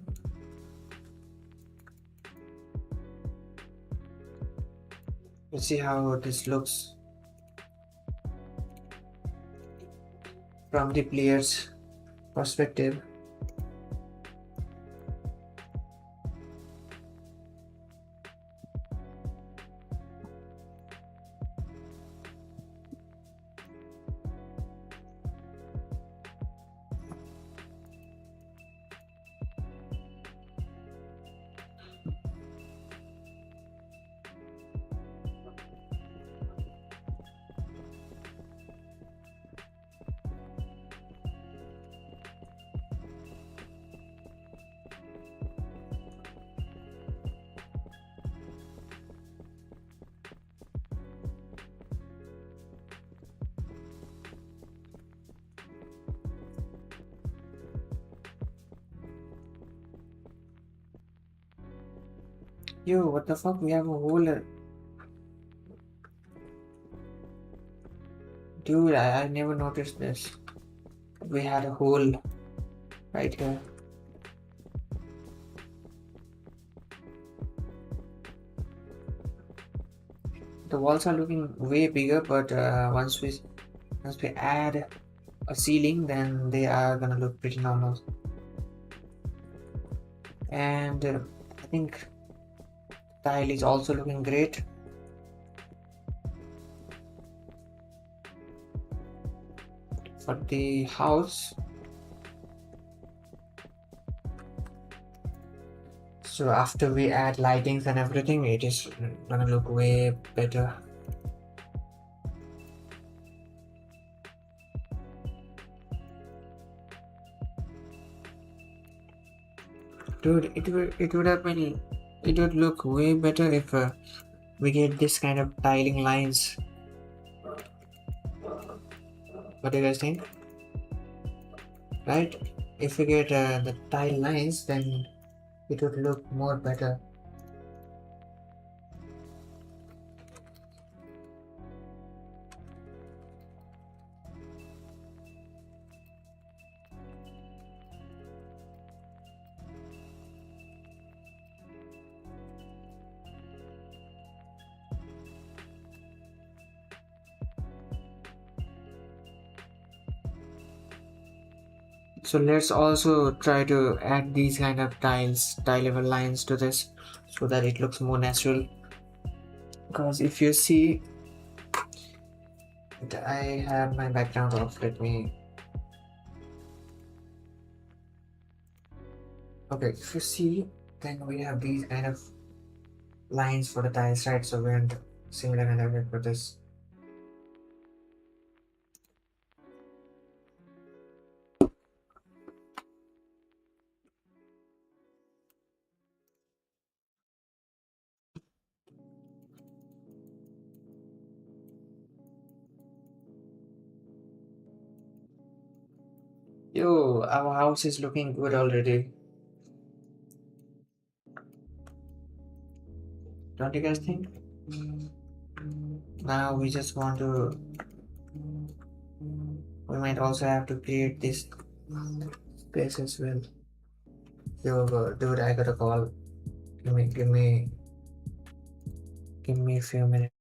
Let's see how this looks from the player's perspective. Yo, what the fuck? We have a hole. Dude, I never noticed this. We had a hole right here. The walls are looking way bigger, but once we add a ceiling, then they are gonna look pretty normal. And I think tile is also looking great. For the house, so after we add lightings and everything, it is gonna look way better. Dude, it would have been, it would look way better if we get this kind of tiling lines. What do you guys think? Right? If we get the tile lines, then it would look more better. So let's also try to add these kind of tile level lines to this so that it looks more natural. Because if you see, But I have my background off. Let me. Okay, if you see, then we have these kind of lines for the tiles, right? So we're in similar kind of way for this. Yo, our house is looking good already. Don't you guys think? Now we just want to. We might also have to create this space as well. Yo, dude, I got a call. Give me a few minutes.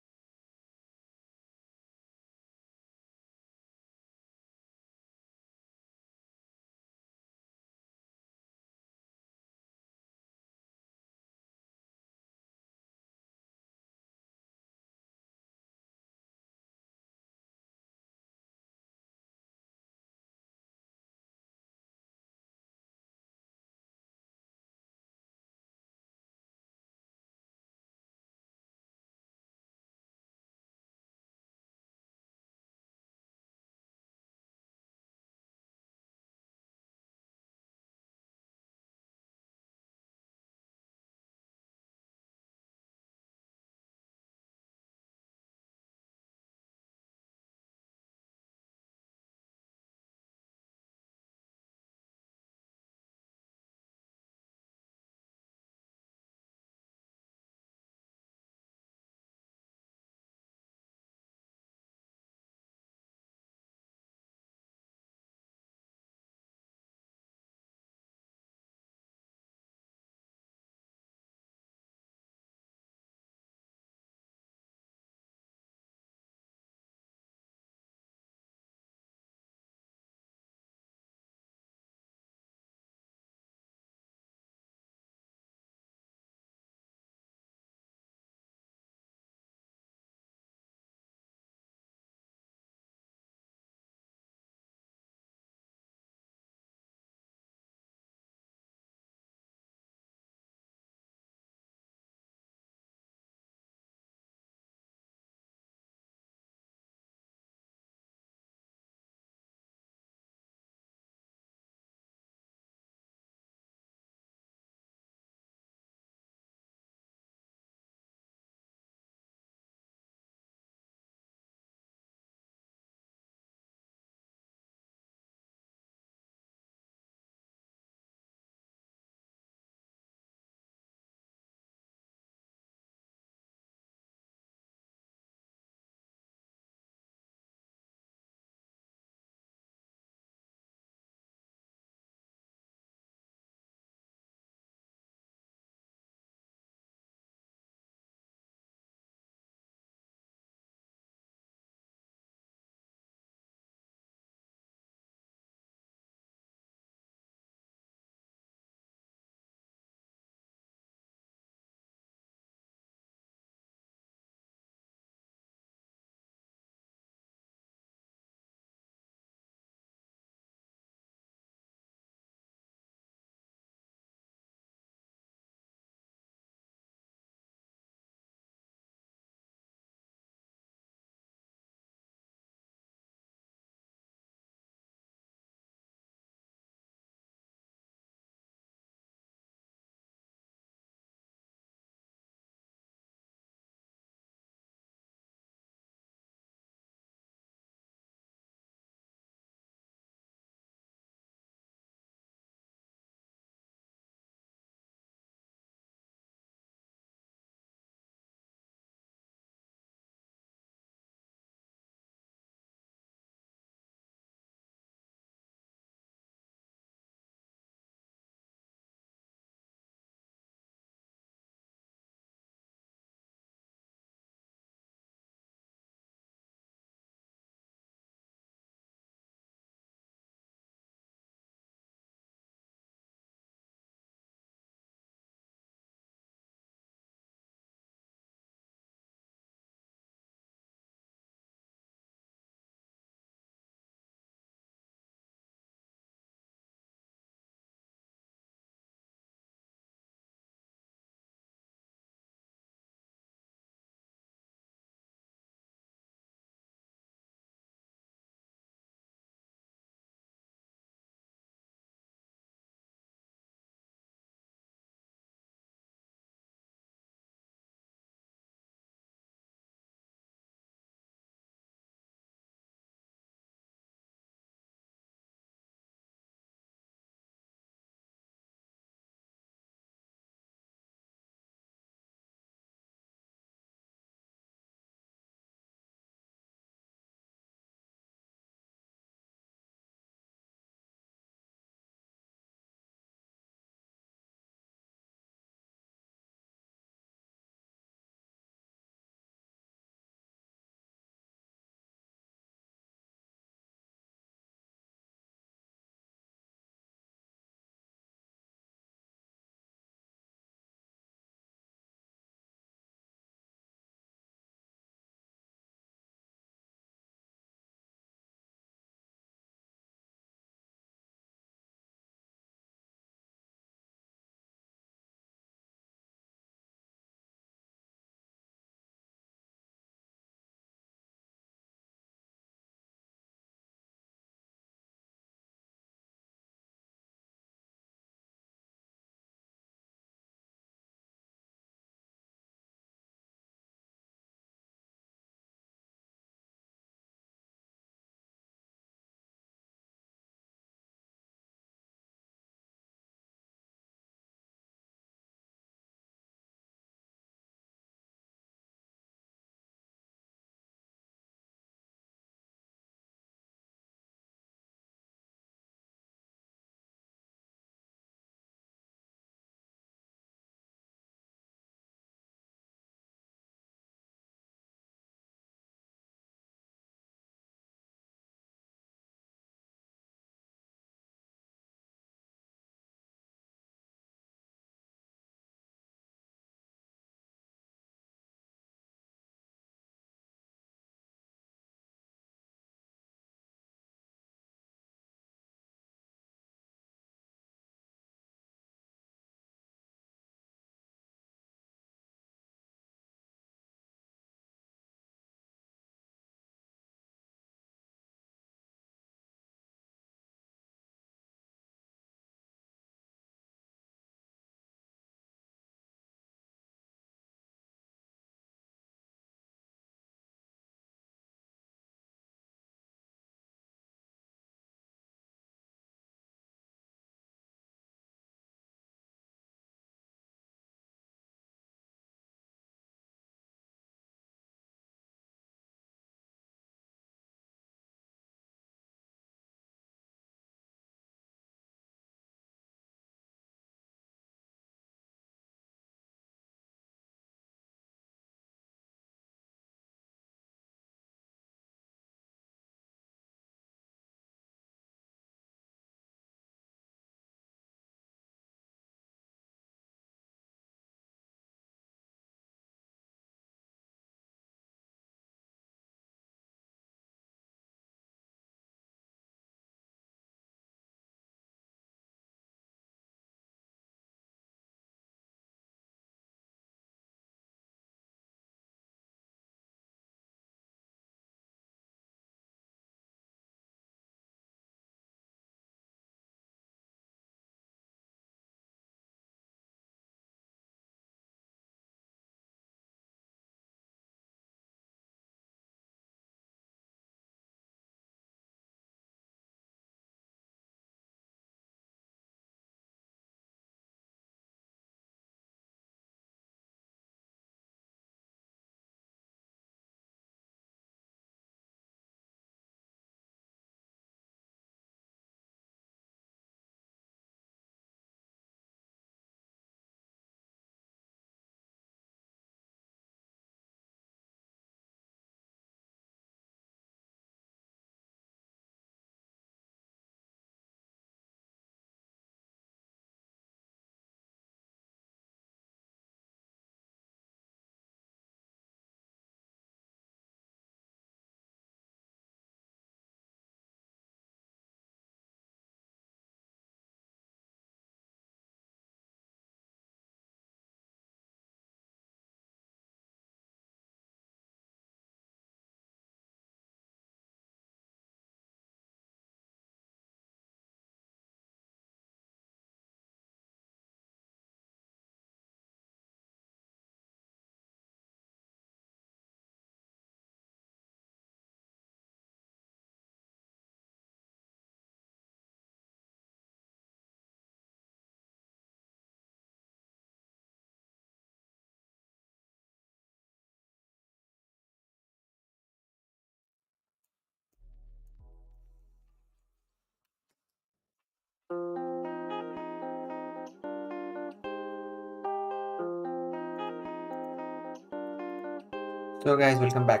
So guys, welcome back.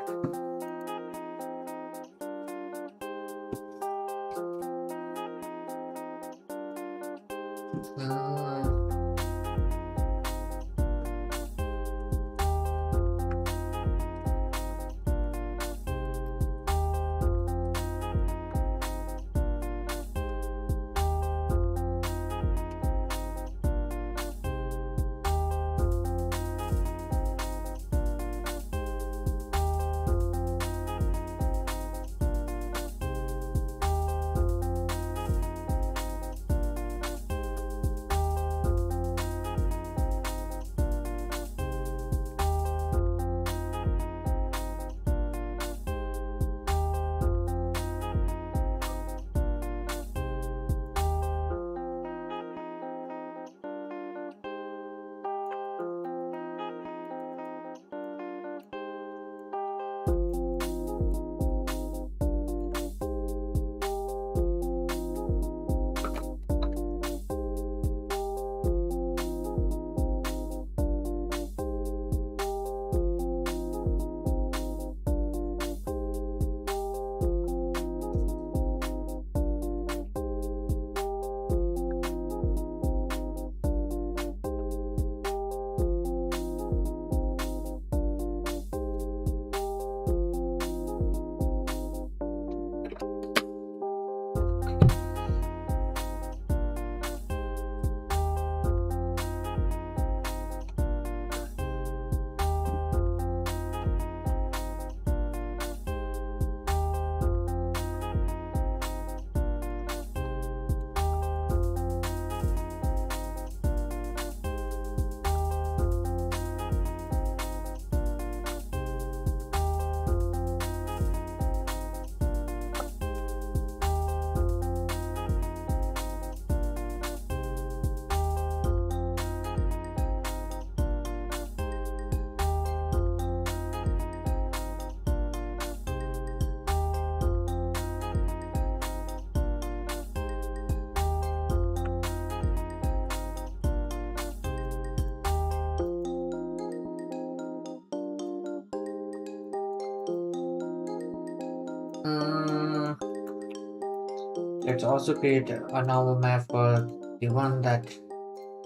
Let's also create a normal map for the one that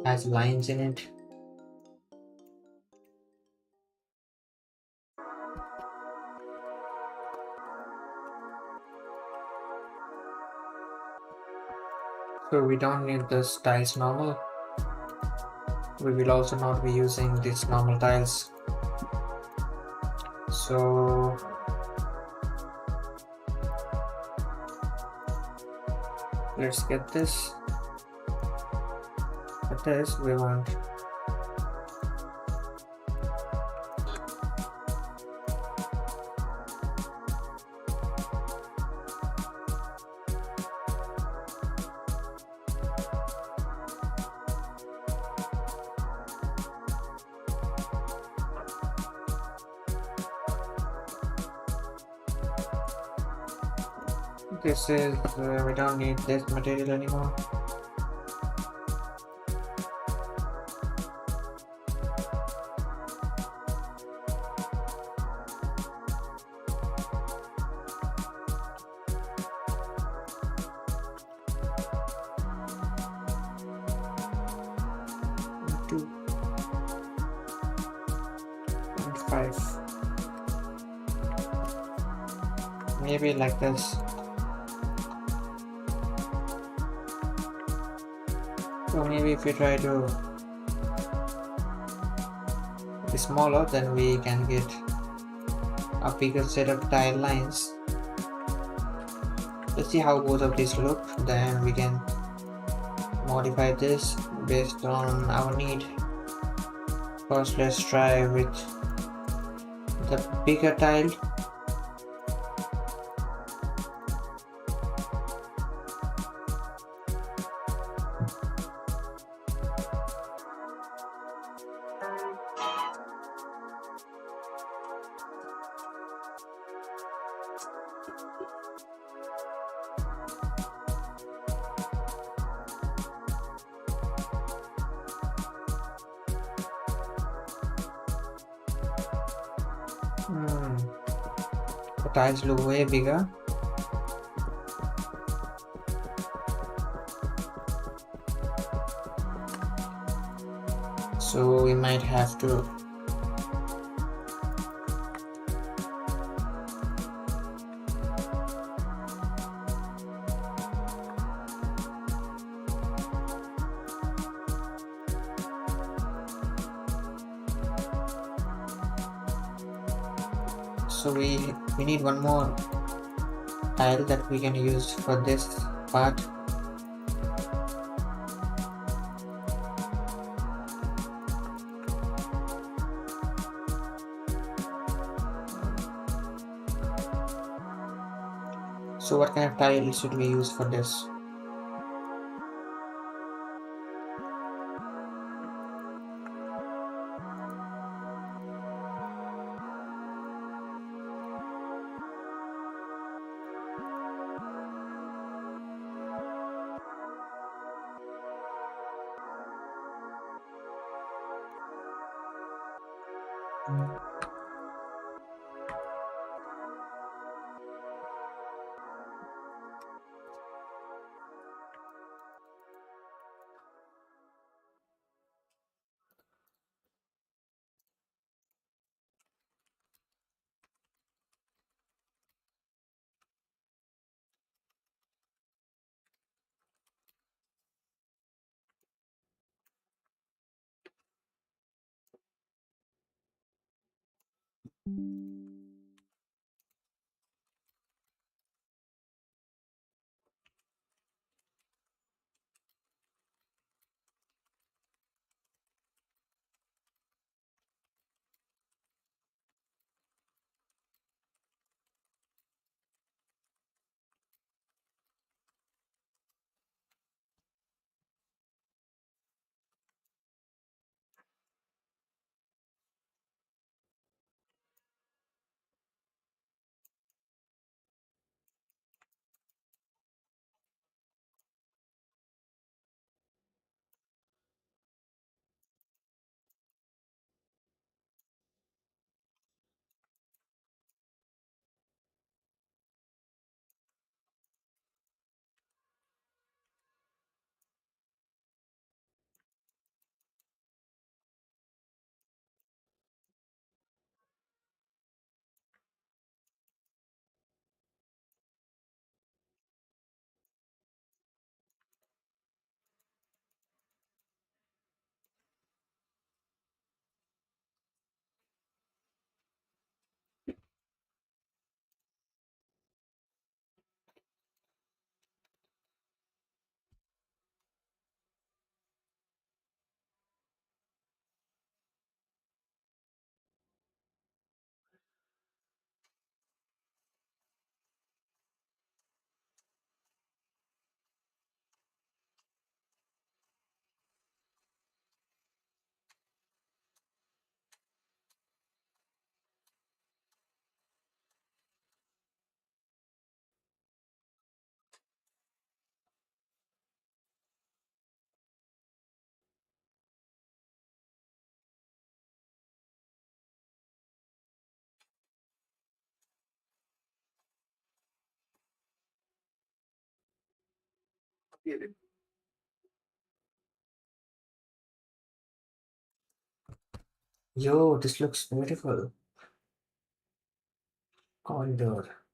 has lines in it. So we don't need the tiles normal. We will also not be using these normal tiles. So let's get this. For this we want this is we don't need this material anymore. Two and 5. Maybe like this. So maybe if we try to be smaller, then we can get a bigger set of tile lines. Let's see how both of these look, then we can modify this based on our need. First let's try with the bigger tile. tiles look way bigger. So we might have to so we need one more tile that we can use for this part. So what kind of tile should we use for this? Yo, this looks beautiful. Corridor.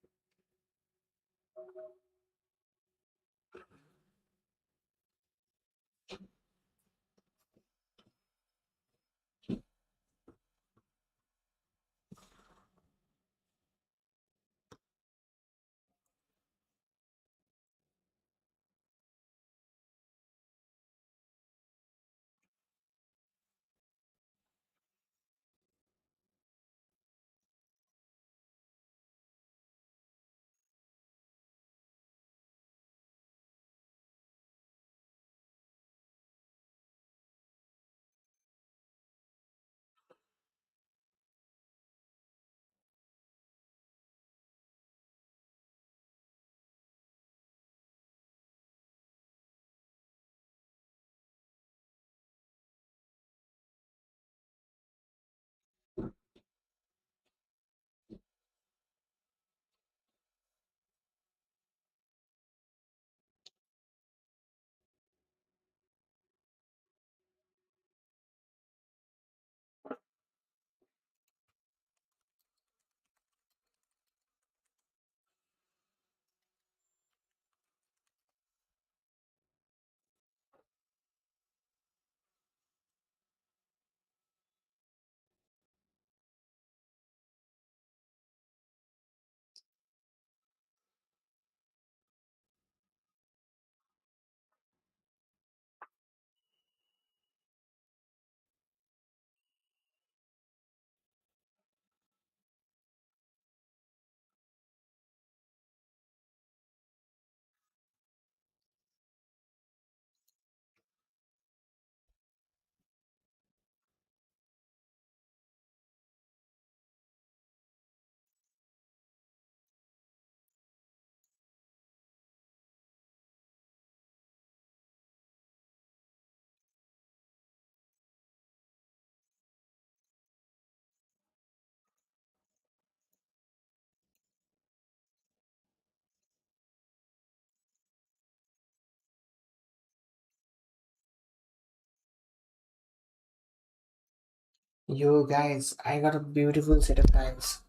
Yo guys, I got a beautiful set of tiles.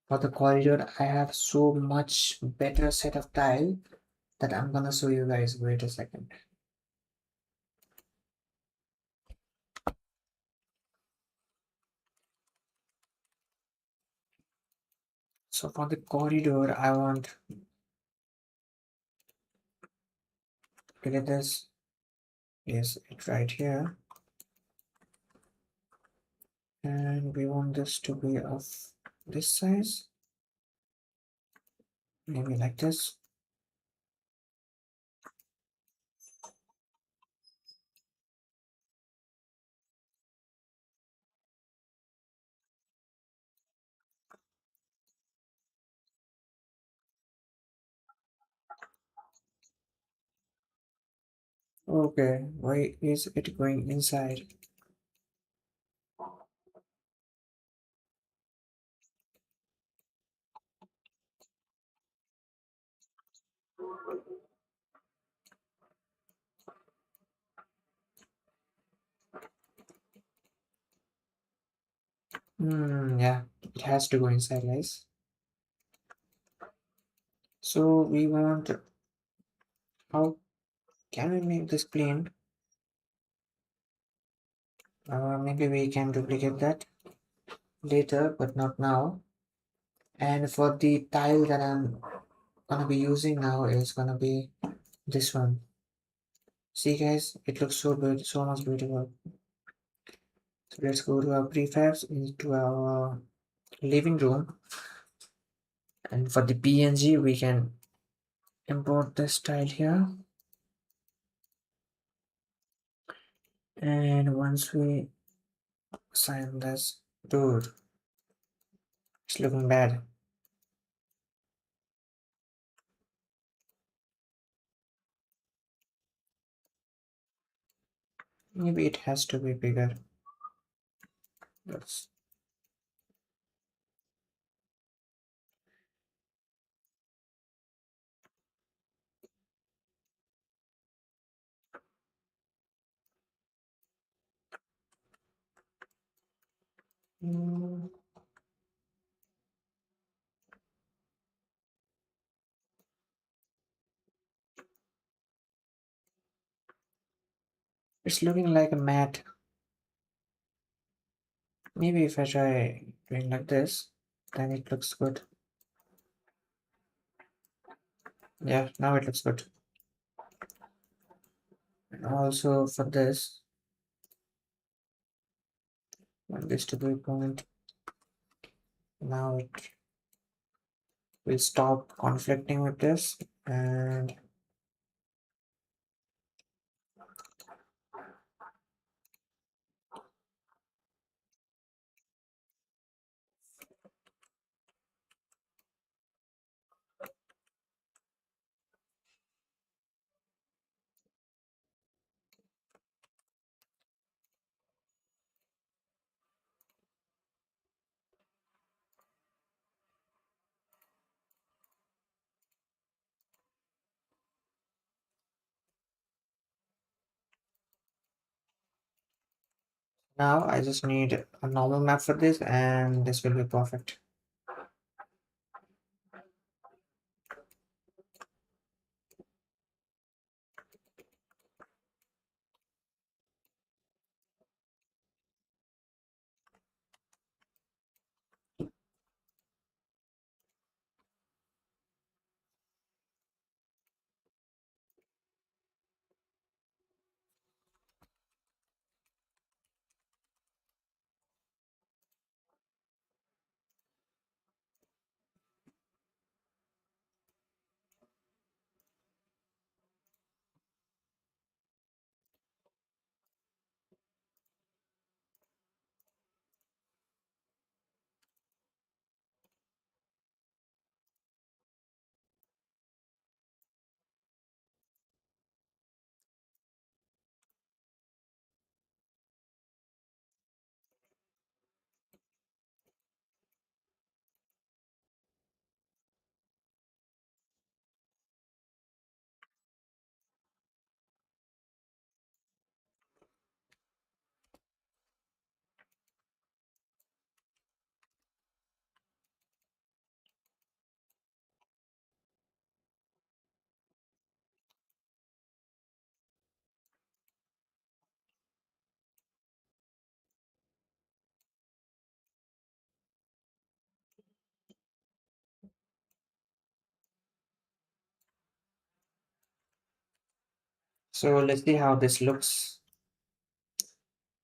For the corridor, I have so much better set of tile that I'm gonna show you guys. Wait a second. So for the corridor, I want to get this. Yes, it's right here. And we want this to be of this size. Maybe like this. Okay, why is it going inside? Yeah, it has to go inside, guys. So we want, how can we make this plain? Maybe we can duplicate that later, but not now. And for the tile that I'm gonna be using now is gonna be this one. See guys, it looks so good, so much beautiful. So let's go to our prefabs into our living room. And for the PNG, we can import this tile here. And once we assign this, dude, it's looking bad. Maybe it has to be bigger. That's mm, it's looking like a mat. Maybe if I try doing like this, then it looks good. Yeah, now it looks good. And also for this, want this to be a point. Now it will stop conflicting with this. And now I just need a normal map for this, and this will be perfect. So let's see how this looks,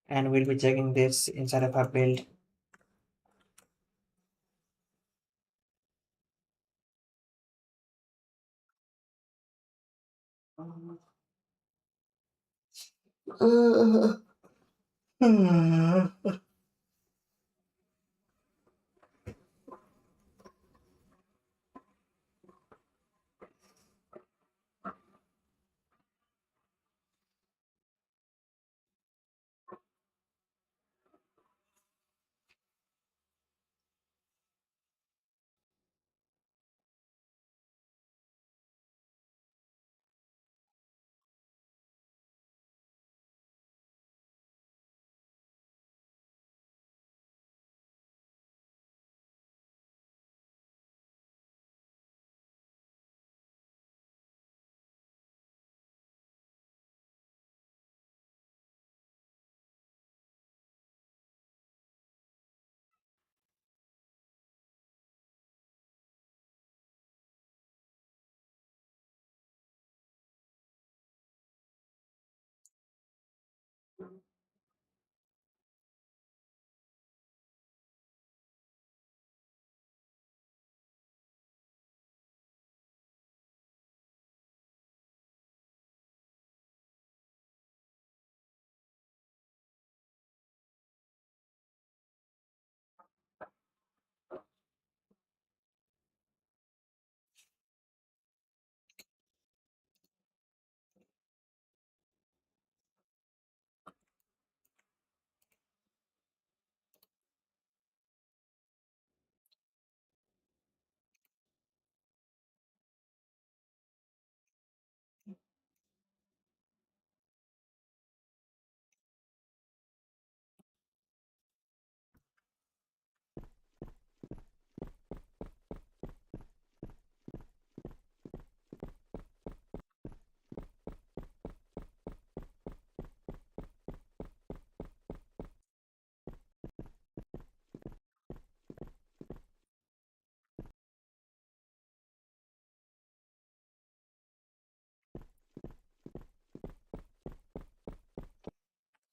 and we'll be checking this inside of our build.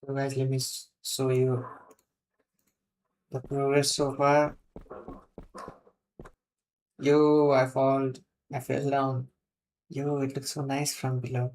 So guys, let me show you the progress so far. Yo, I fell down. Yo, it looks so nice from below.